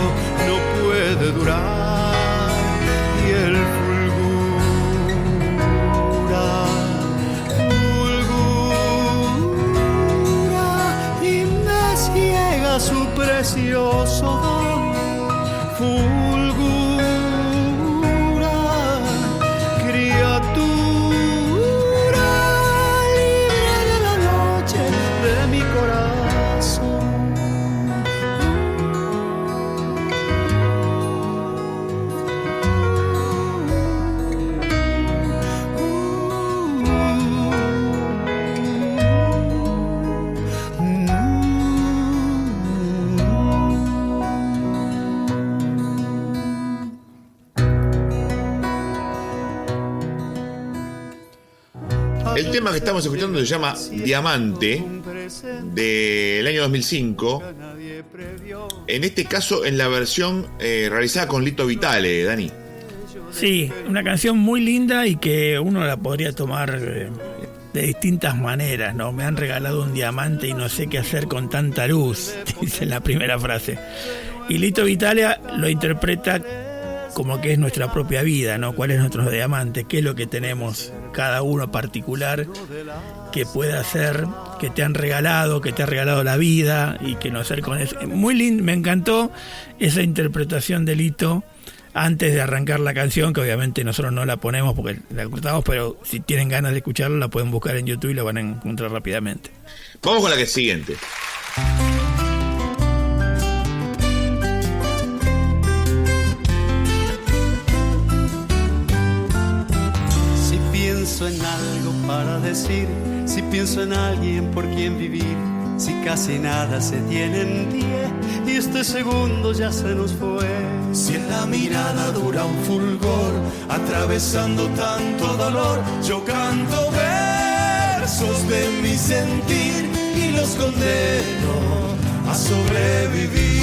no puede durar, y él fulgura y me ciega su precioso don. Fulgura, criatura libre de la noche de mi corazón. El tema que estamos escuchando se llama Diamante del año 2005. En este caso, en la versión realizada con Lito Vitale, Dani. Sí, una canción muy linda y que uno la podría tomar de distintas maneras, ¿no? Me han regalado un diamante y no sé qué hacer con tanta luz, dice en la primera frase. Y Lito Vitale lo interpreta como que es nuestra propia vida, ¿no? ¿Cuál es nuestro diamante? ¿Qué es lo que tenemos cada uno particular que puede hacer, que te han regalado, que te ha regalado la vida y que no hacer con eso? Muy lindo, me encantó esa interpretación de Lito antes de arrancar la canción, que obviamente nosotros no la ponemos porque la cortamos, pero si tienen ganas de escucharla la pueden buscar en YouTube y la van a encontrar rápidamente. Vamos con la que siguiente. Si pienso en algo para decir, si pienso en alguien por quien vivir, si casi nada se tiene en pie y este segundo ya se nos fue. Si en la mirada dura un fulgor, atravesando tanto dolor, yo canto versos de mi sentir y los condeno a sobrevivir.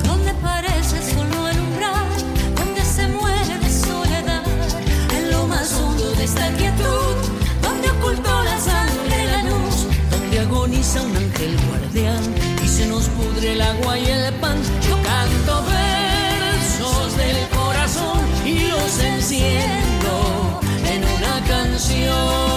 Donde parece solo el umbral, donde se muere de soledad, en lo más hondo de esta quietud, donde ocultó la sangre la luz, donde agoniza un ángel guardián y se nos pudre el agua y el pan. Yo canto versos del corazón y los enciendo en una canción.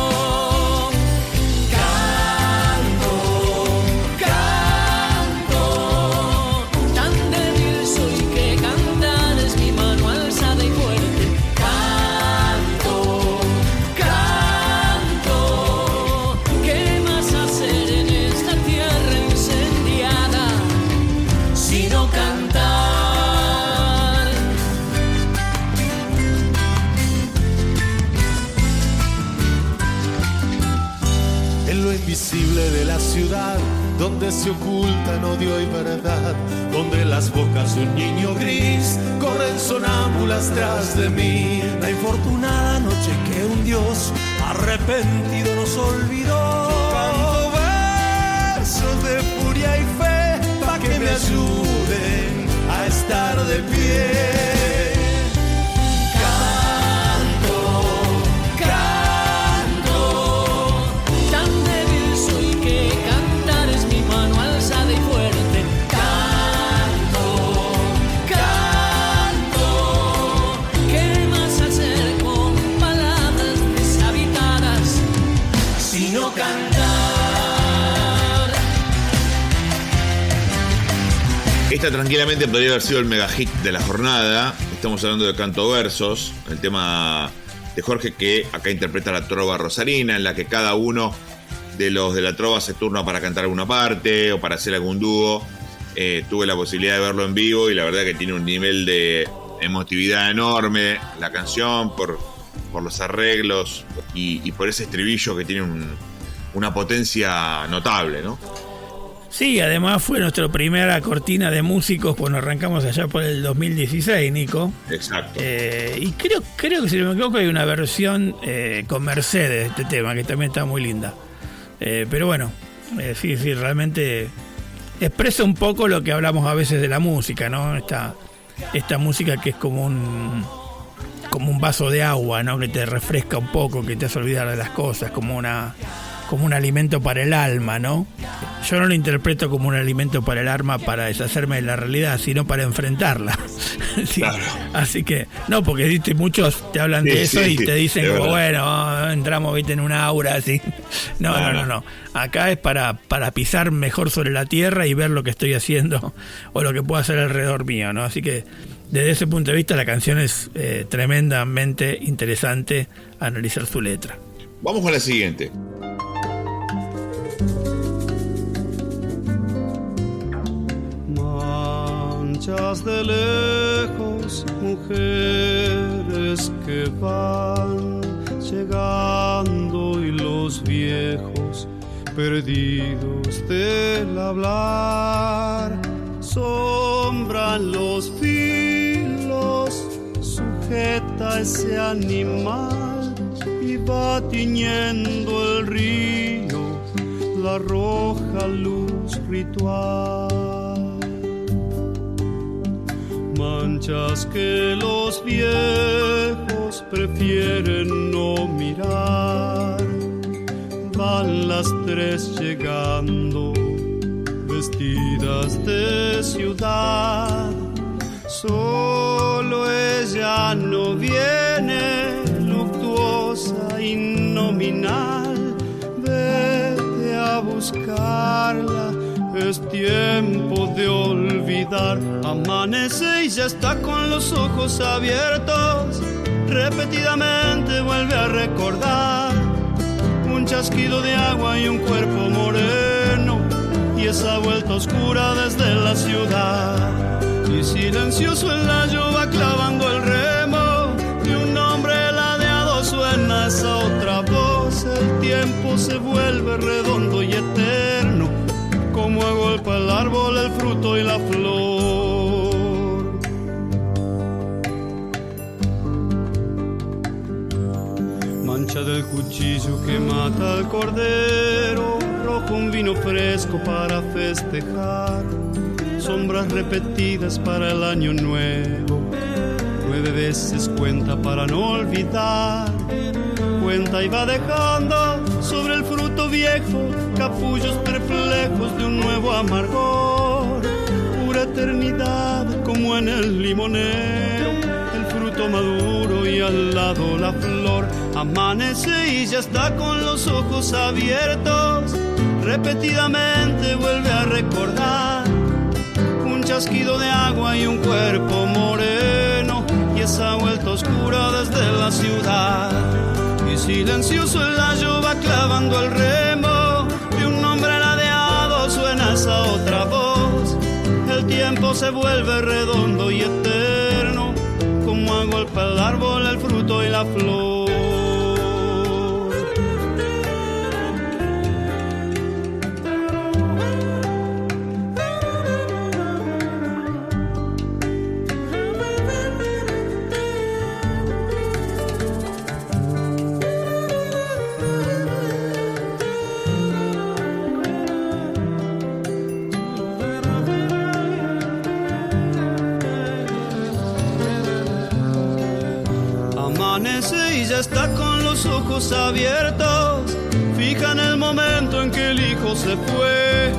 Invisible de la ciudad, donde se ocultan odio y verdad, donde las bocas de un niño gris corren sonámbulas tras de mí. La infortunada noche que un Dios arrepentido nos olvidó. Canto versos de furia y fe pa' que me ayuden a estar de pie. Esta tranquilamente podría haber sido el mega hit de la jornada. Estamos hablando de Canto Versos, el tema de Jorge que acá interpreta la trova rosarina, en la que cada uno de los de la trova se turna para cantar alguna parte o para hacer algún dúo. Tuve la posibilidad de verlo en vivo y la verdad que tiene un nivel de emotividad enorme la canción por los arreglos y por ese estribillo que tiene una potencia notable, ¿no? Sí, además fue nuestra primera cortina de músicos cuando arrancamos allá por el 2016, Nico. Exacto. Y creo que si no me equivoco hay una versión con Mercedes de este tema que también está muy linda. Pero bueno, sí, realmente expresa un poco lo que hablamos a veces de la música, ¿no? Esta música que es como un vaso de agua, ¿no? Que te refresca un poco, que te hace olvidar de las cosas, como un alimento para el alma, ¿no? Yo no lo interpreto como un alimento para el alma para deshacerme de la realidad, sino para enfrentarla. Sí. Claro. Así que, no, porque ¿viste? Muchos te hablan de eso y te dicen como, bueno, entramos ¿viste? En una aura así. No. Acá es para pisar mejor sobre la tierra y ver lo que estoy haciendo o lo que puedo hacer alrededor mío, ¿no? Así que desde ese punto de vista la canción es tremendamente interesante analizar su letra. Vamos con la siguiente. Manchas de lejos, mujeres que van llegando y los viejos perdidos del hablar, sombran los filos sujeta ese animal y va tiñendo el río la roja luz ritual. Manchas que los viejos prefieren no mirar. Van las 3 llegando, vestidas de ciudad. Solo ella no viene, luctuosa y nominal. Vete a buscarla, es tiempo de olvidar. Amanece y ya está con los ojos abiertos. Repetidamente vuelve a recordar un chasquido de agua y un cuerpo moreno, y esa vuelta oscura desde la ciudad. Y silencioso el layo va clavando el remo, de un hombre ladeado suena esa otra voz. El tiempo se vuelve redondo y eterno, como agolpa el árbol, el fruto y la flor. Mancha del cuchillo que mata al cordero, rojo un vino fresco para festejar, sombras repetidas para el año nuevo, 9 veces cuenta para no olvidar. Cuenta y va dejando sobre el fruto viejo capullos perplejos de un nuevo amargor, pura eternidad como en el limonero, el fruto maduro y al lado la flor. Amanece y ya está con los ojos abiertos, repetidamente vuelve a recordar un chasquido de agua y un cuerpo moreno, y esa vuelta oscura desde la ciudad. Y silencioso el layo va clavando el remo, de un hombre ladeado suena esa otra voz. El tiempo se vuelve redondo y eterno, como agolpa el árbol, el fruto y la flor. Y ya está con los ojos abiertos, fija en el momento en que el hijo se fue,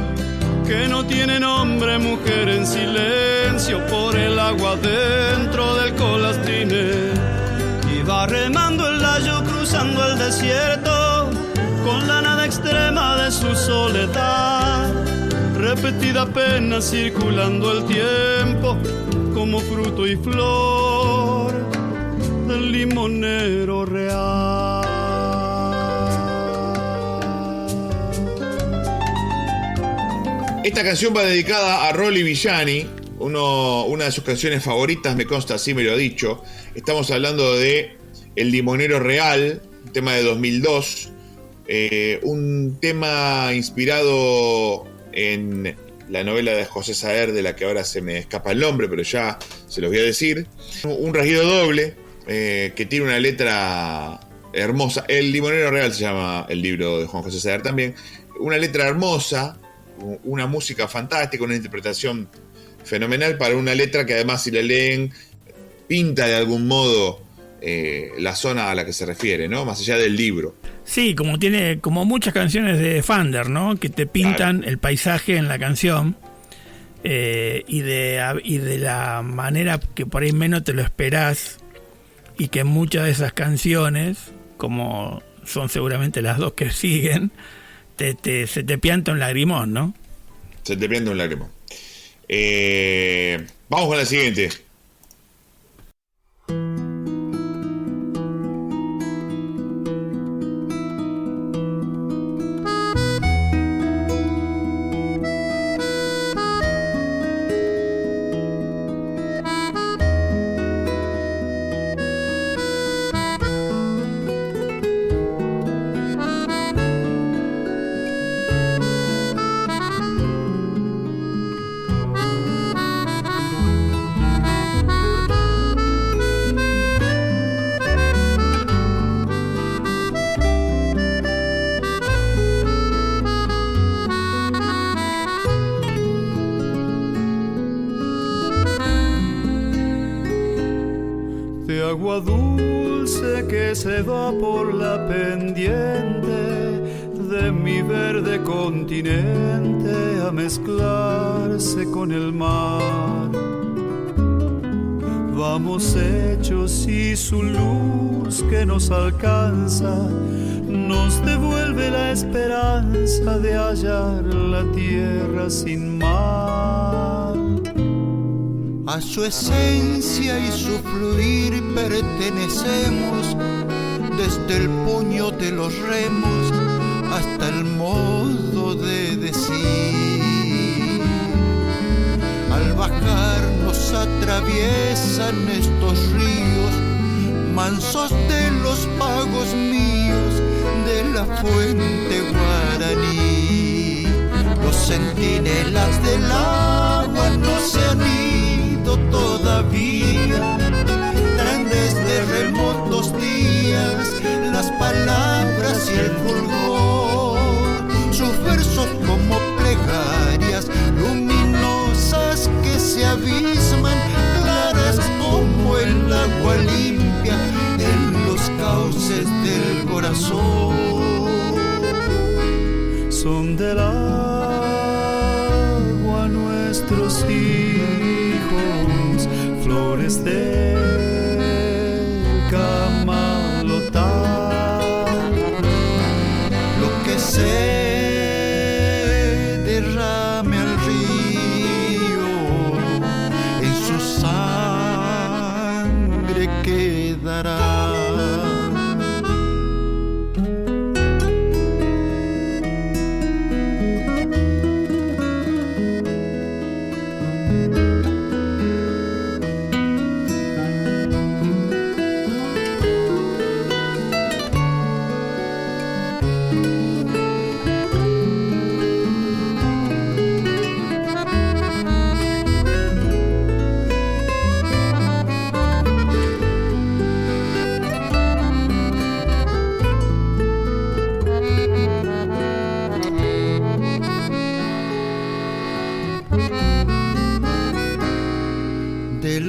que no tiene nombre, mujer en silencio por el agua dentro del colastine. Y va remando el layo cruzando el desierto, con la nada extrema de su soledad, repetida pena circulando el tiempo, como fruto y flor del limonero real. Esta canción va dedicada a Rolly Villani, una de sus canciones favoritas, me consta, así me lo ha dicho. Estamos hablando de El Limonero Real, un tema de 2002, un tema inspirado en la novela de José Saer, de la que ahora se me escapa el nombre, pero ya se los voy a decir. Un rasguido doble, que tiene una letra hermosa. El Limonero Real se llama el libro de Juan José Saer también. Una letra hermosa, una música fantástica, una interpretación fenomenal para una letra que además, si la leen, pinta de algún modo la zona a la que se refiere, ¿no? Más allá del libro. Sí, como muchas canciones de Fander, ¿no? Que te pintan, claro, el paisaje en la canción, y de la manera que por ahí menos te lo esperás, y que muchas de esas canciones, como son seguramente las dos que siguen, se te pianta un lagrimón, ¿no? Se te pianta un lagrimón. Vamos con la siguiente. dulce que se va por la pendiente de mi verde continente a mezclarse con el mar. Vamos hechos y su luz que nos alcanza nos devuelve la esperanza de hallar la tierra sin mar. A su esencia y su fluir pertenecemos, desde el puño de los remos hasta el modo de decir. Al bajar nos atraviesan estos ríos, mansos de los pagos míos de la fuente guaraní. Los centinelas del agua no se han ido todavía, traen desde remotos días las palabras y el fulgor, sus versos como plegarias luminosas que se abisman, claras como el agua limpia en los cauces del corazón. Son del agua nuestros hijos, flores de Camalotá. Lo que se derrame al río, en su sangre quedará.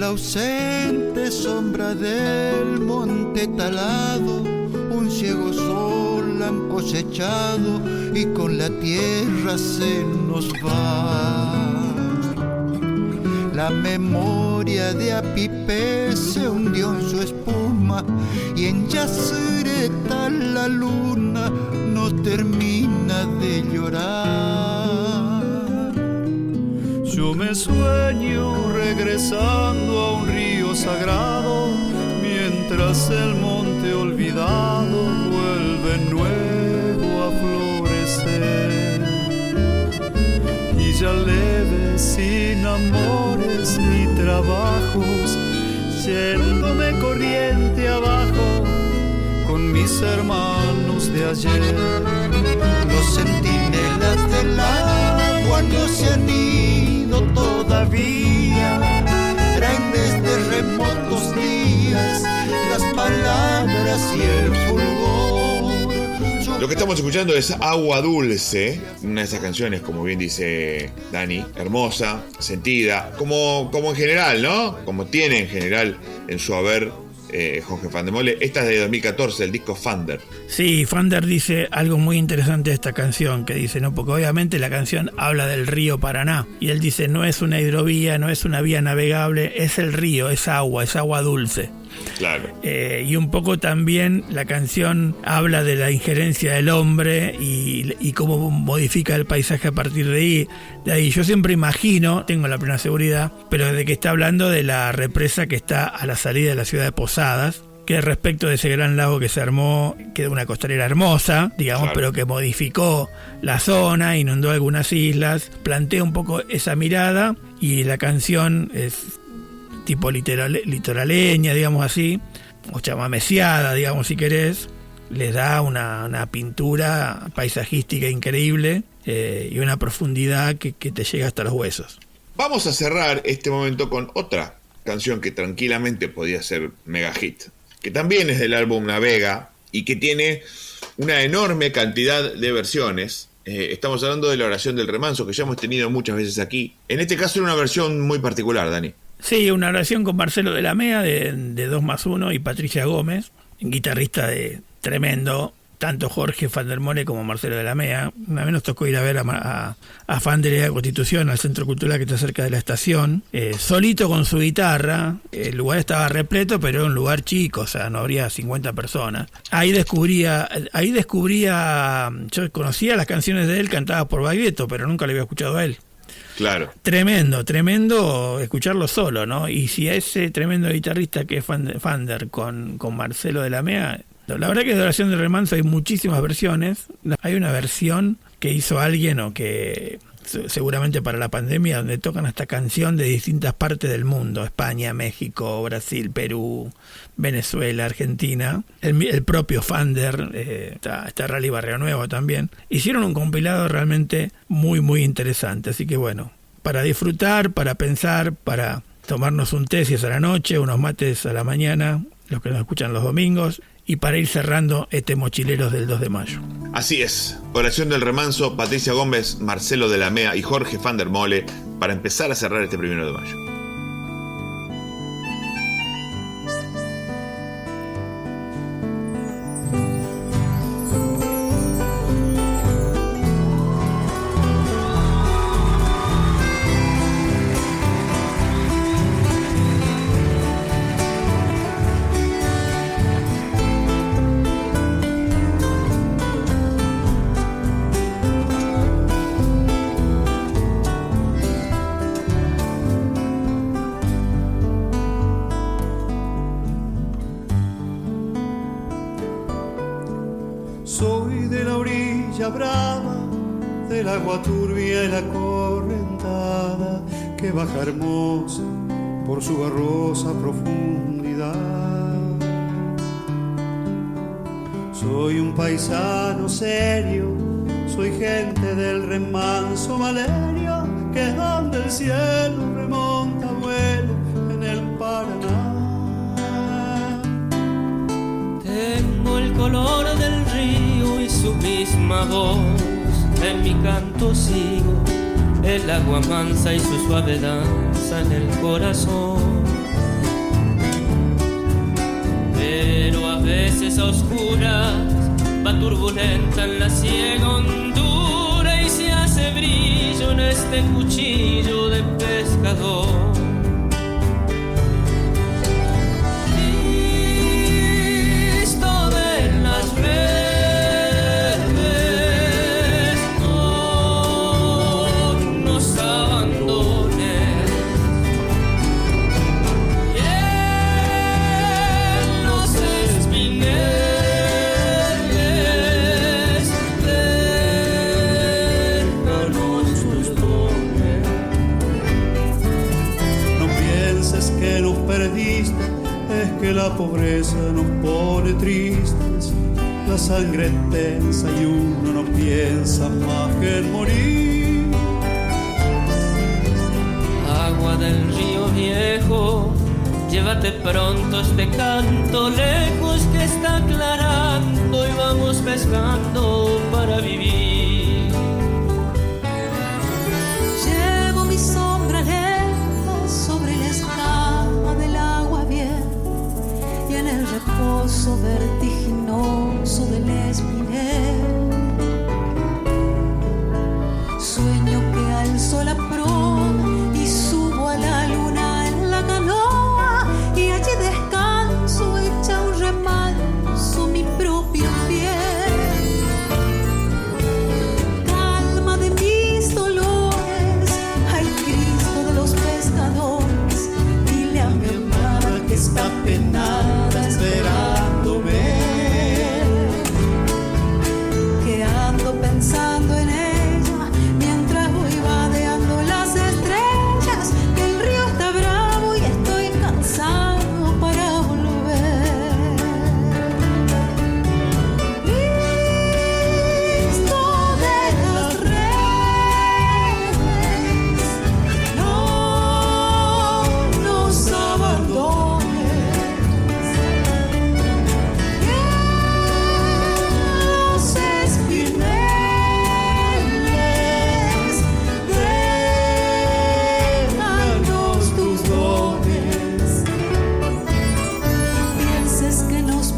Ausente sombra del monte talado, un ciego sol han cosechado y con la tierra se nos va. La memoria de Apipé se hundió en su espuma y en Yacyretá la luna no termina de llorar. Yo me sueño regresando a un río sagrado, mientras el monte olvidado vuelve nuevo a florecer. Y ya leve, sin amores ni trabajos, yéndome corriente abajo con mis hermanos de ayer. Los centinelas del agua no se han ido todavía, traen desde remotos días las palabras y el fulgor. Lo que estamos escuchando es Agua Dulce, una de esas canciones, como bien dice Dani, hermosa, sentida, como en general, ¿no? Como tiene en general en su haber Jorge Fandemole. Esta es de 2014, el disco Fander. Sí, Fander dice algo muy interesante de esta canción, que dice, ¿no? Porque obviamente la canción habla del río Paraná, y él dice, no es una hidrovía, no es una vía navegable, es el río, es agua dulce. Claro. Y un poco también la canción habla de la injerencia del hombre y cómo modifica el paisaje a partir de ahí. Yo siempre imagino, tengo la plena seguridad, pero de que está hablando de la represa que está a la salida de la ciudad de Posadas, que respecto de ese gran lago que se armó, que era una costanera hermosa, digamos, claro, pero que modificó la zona, inundó algunas islas, plantea un poco esa mirada, y la canción es tipo litoraleña, digamos así, o chamameciada, digamos, si querés, les da una pintura paisajística increíble, y una profundidad que te llega hasta los huesos. Vamos a cerrar este momento con otra canción que tranquilamente podía ser mega hit, que también es del álbum Navega y que tiene una enorme cantidad de versiones. Estamos hablando de La Oración del Remanso, que ya hemos tenido muchas veces aquí. En este caso era una versión muy particular, Dani. Sí, una grabación con Marcelo de la Mea de 2+1 y Patricia Gómez, guitarrista de tremendo, tanto Jorge Fandermole como Marcelo de la Mea. Una vez nos tocó ir a ver a Fander y a Constitución, al Centro Cultural que está cerca de la estación, solito con su guitarra. El lugar estaba repleto, pero era un lugar chico, o sea, no habría 50 personas. Ahí descubría, yo conocía las canciones de él cantadas por Baglietto, pero nunca le había escuchado a él. Claro. Tremendo escucharlo solo, ¿no? Y si a ese tremendo guitarrista que es Fander con Marcelo de la Mea, la verdad que de Oración del Remanso hay muchísimas versiones. Hay una versión que hizo alguien o que seguramente para la pandemia, donde tocan esta canción de distintas partes del mundo: España, México, Brasil, Perú, Venezuela, Argentina. El propio Fander, está Rally Barrio Nuevo también. Hicieron un compilado realmente muy, muy interesante. Así que bueno, para disfrutar, para pensar, para tomarnos un té si es a la noche, unos mates a la mañana, los que nos escuchan los domingos, y para ir cerrando este Mochileros del 2 de mayo. Así es, Oración del Remanso, Patricia Gómez, Marcelo de la Mea y Jorge Fandermole, para empezar a cerrar este 1 de mayo. Soy de la orilla brava, del agua turbia y la correntada que baja hermosa por su barrosa profundidad. Soy un paisano serio, soy gente del remanso Valerio, que es donde el cielo remonta vuelo en el Paraná. Tengo el color del río y su misma voz, en mi canto sigo el agua mansa y su suave danza en el corazón. Pero a veces a oscuras va turbulenta en la ciega hondura y se hace brillo en este cuchillo de pescador. Que la pobreza nos pone tristes, la sangre es tensa y uno no piensa más que en morir. Agua del río viejo, llévate pronto este canto lejos que está aclarando y vamos pescando para vivir. Llevo mi sombra lejos sobre la escama del agua vieja y en el reposo vertiginoso del espinel. Sueño que alzo la proa y subo a la luna en la canoa y allí descanso hecha un remanso mi propia piel. Calma de mis dolores, ay Cristo de los pescadores, dile a mi amada que está penada esperándome.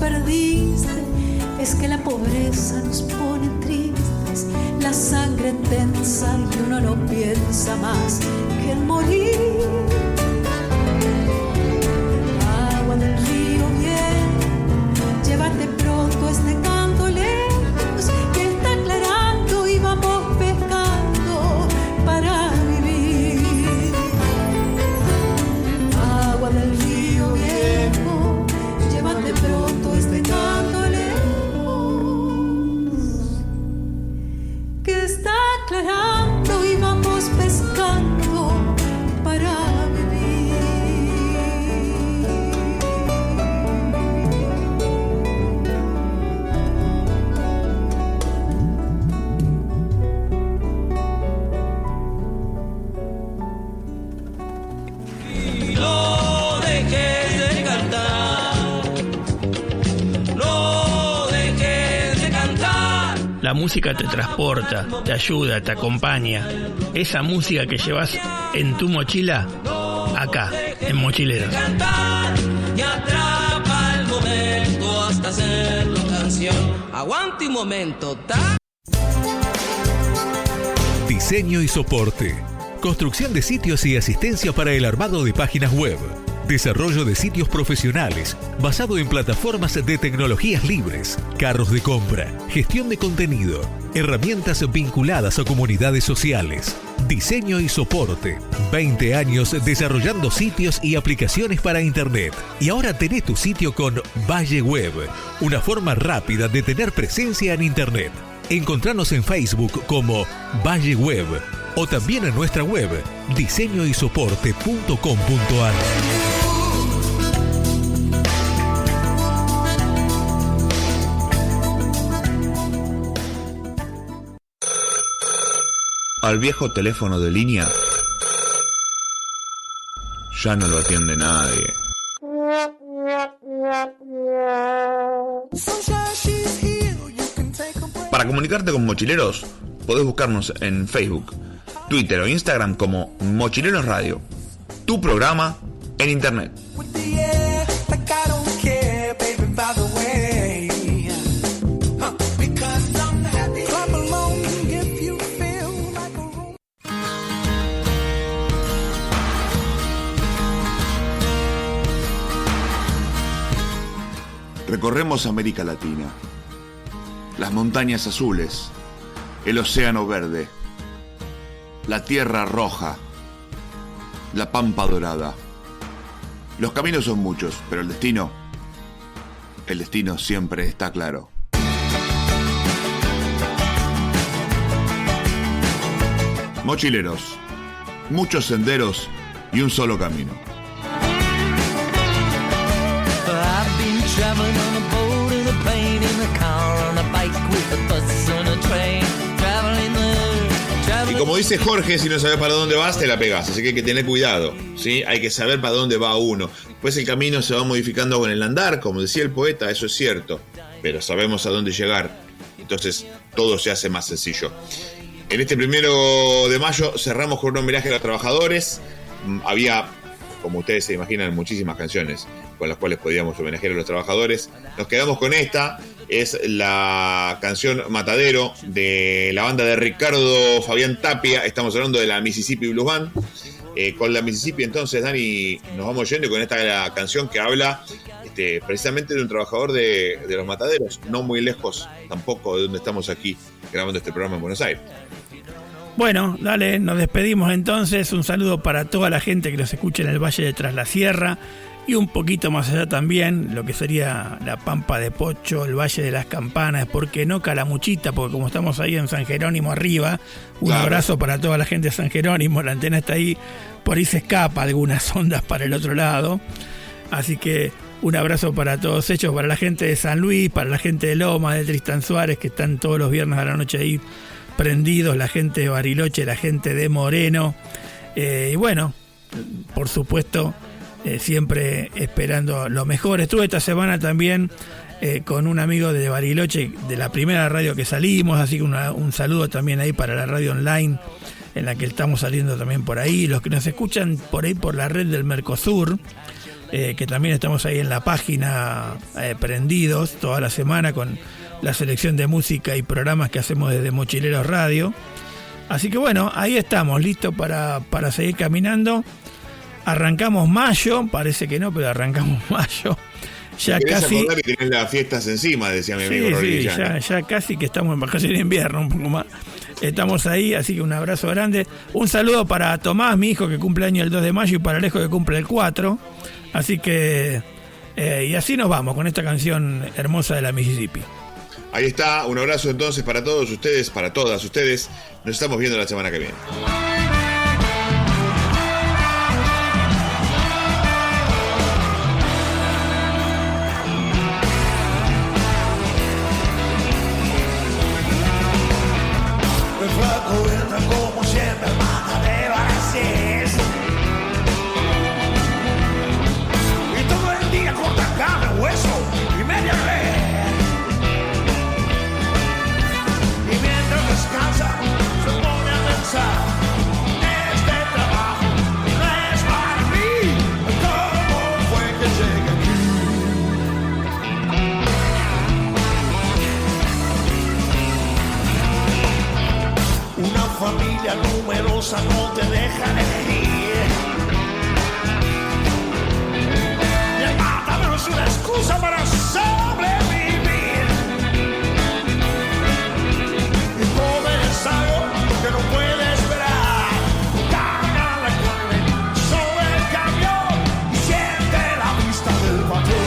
perdiste, es que la pobreza nos pone tristes, la sangre tensa y uno no piensa más que en morir. Agua del río bien, llévate pronto este canto lejos que está aclarando y vamos pescando para vivir. Agua del río viejo, llévate pronto este canto lejos que está aclarando y vamos pescando para La música te transporta, te ayuda, te acompaña. Esa música que llevas en tu mochila, acá, en Mochileros. Y atrapa el momento hasta hacerlo canción. Aguante un momento, ¿ta? Diseño y soporte. Construcción de sitios y asistencia para el armado de páginas web. Desarrollo de sitios profesionales basado en plataformas de tecnologías libres, carros de compra, gestión de contenido, herramientas vinculadas a comunidades sociales. Diseño y soporte. 20 años desarrollando sitios y aplicaciones para Internet. Y ahora tenés tu sitio con Valle Web, una forma rápida de tener presencia en Internet. Encontranos en Facebook como Valle Web o también en nuestra web diseñoysoporte.com.ar. Al viejo teléfono de línea ya no lo atiende nadie. Para comunicarte con Mochileros, podés buscarnos en Facebook, Twitter o Instagram como Mochileros Radio, tu programa en Internet. Recorremos América Latina, las montañas azules, el océano verde, la tierra roja, la pampa dorada. Los caminos son muchos, pero el destino siempre está claro. Mochileros, muchos senderos y un solo camino. Traveling on a boat, in a plane, in a car, on a bike, with a bus, on a train. Y como dice Jorge, si no sabes para dónde vas, te la pegás. Así que hay que tener cuidado, ¿sí? Hay que saber para dónde va uno. Pues el camino se va modificando con el andar, como decía el poeta, eso es cierto. Pero sabemos a dónde llegar. Entonces todo se hace más sencillo. En este 1 de mayo cerramos con un homenaje a los trabajadores. Había, como ustedes se imaginan, muchísimas canciones con las cuales podíamos homenajear a los trabajadores. Nos quedamos con esta, es la canción Matadero de la banda de Ricardo Fabián Tapia. Estamos hablando de la Mississippi Blues Band. Con la Mississippi, entonces, Dani, nos vamos yendo con esta canción que habla precisamente de un trabajador de los mataderos, no muy lejos tampoco de donde estamos aquí grabando este programa en Buenos Aires. Bueno, dale, nos despedimos entonces. Un saludo para toda la gente que nos escucha en el Valle de Tras la Sierra y un poquito más allá también, lo que sería la Pampa de Pocho, el Valle de las Campanas, ¿por qué no Calamuchita? Porque como estamos ahí en San Jerónimo arriba, un abrazo para toda la gente de San Jerónimo, la antena está ahí, por ahí se escapa algunas ondas para el otro lado, así que un abrazo para todos ellos, para la gente de San Luis, para la gente de Loma, de Tristán Suárez, que están todos los viernes a la noche ahí prendidos, la gente de Bariloche, la gente de Moreno, y bueno, por supuesto, siempre esperando lo mejor. Estuve esta semana también con un amigo de Bariloche, de la primera radio que salimos, así que un saludo también ahí para la radio online en la que estamos saliendo también por ahí, los que nos escuchan por ahí por la red del Mercosur, que también estamos ahí en la página prendidos toda la semana con la selección de música y programas que hacemos desde Mochileros Radio. Así que bueno, ahí estamos, listos para seguir caminando. Arrancamos mayo, parece que no, pero arrancamos mayo. Ya casi. Acordar que tenés las fiestas encima, decía mi amigo Rodríguez. Sí, ya casi que estamos en vacaciones de invierno, un poco más. Estamos ahí, así que un abrazo grande. Un saludo para Tomás, mi hijo, que cumple año el 2 de mayo, y para Alejo, que cumple el 4. Así que, y así nos vamos con esta canción hermosa de la Mississippi. Ahí está, un abrazo entonces para todos ustedes, para todas ustedes. Nos estamos viendo la semana que viene. Como siempre, hermana de Brasil. Y todo el día corta carne, hueso y media red. Y mientras descansa, se pone a pensar: este trabajo no es para mí. ¿Cómo fue que llegué aquí? Una familia numerosa no te deja elegir. Y el mátame es una excusa para sobrevivir. Y comer es algo que no puede esperar. Carga la carne sobre el camión y siente la vista del patrón.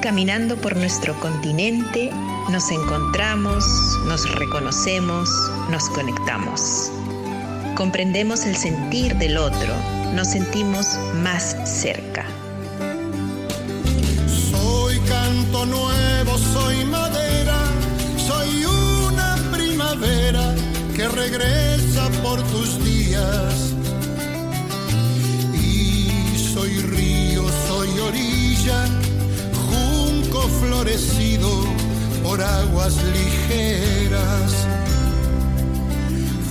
Caminando por nuestro continente, nos encontramos, nos reconocemos, nos conectamos. Comprendemos el sentir del otro, nos sentimos más cerca. Soy canto nuevo, soy madera, soy una primavera que regresa por tus días. Y soy río, soy orilla, junco florecido por aguas ligeras,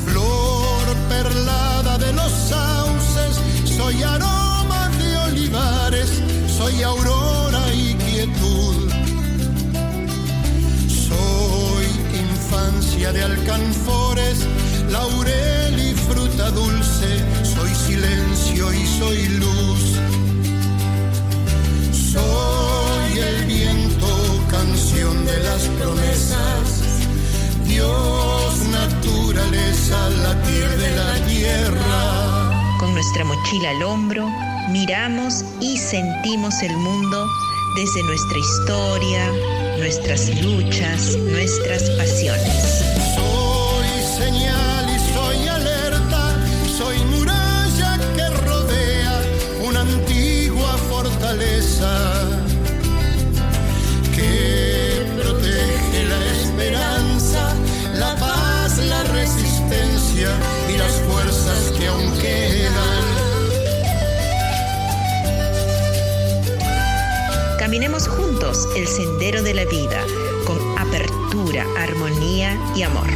flor perlada de los sauces, soy aroma de olivares, soy aurora y quietud, soy infancia de alcanfores, laurel y fruta dulce, soy silencio y soy luz. Soy el viento, canción de las promesas, Dios, naturaleza, latir de la tierra. Con nuestra mochila al hombro, miramos y sentimos el mundo desde nuestra historia, nuestras luchas, nuestras pasiones. Soy señal y soy alerta, soy muralla que rodea una antigua fortaleza que protege la esperanza, la paz, la resistencia y las fuerzas que aún quedan. Caminemos juntos el sendero de la vida con apertura, armonía y amor.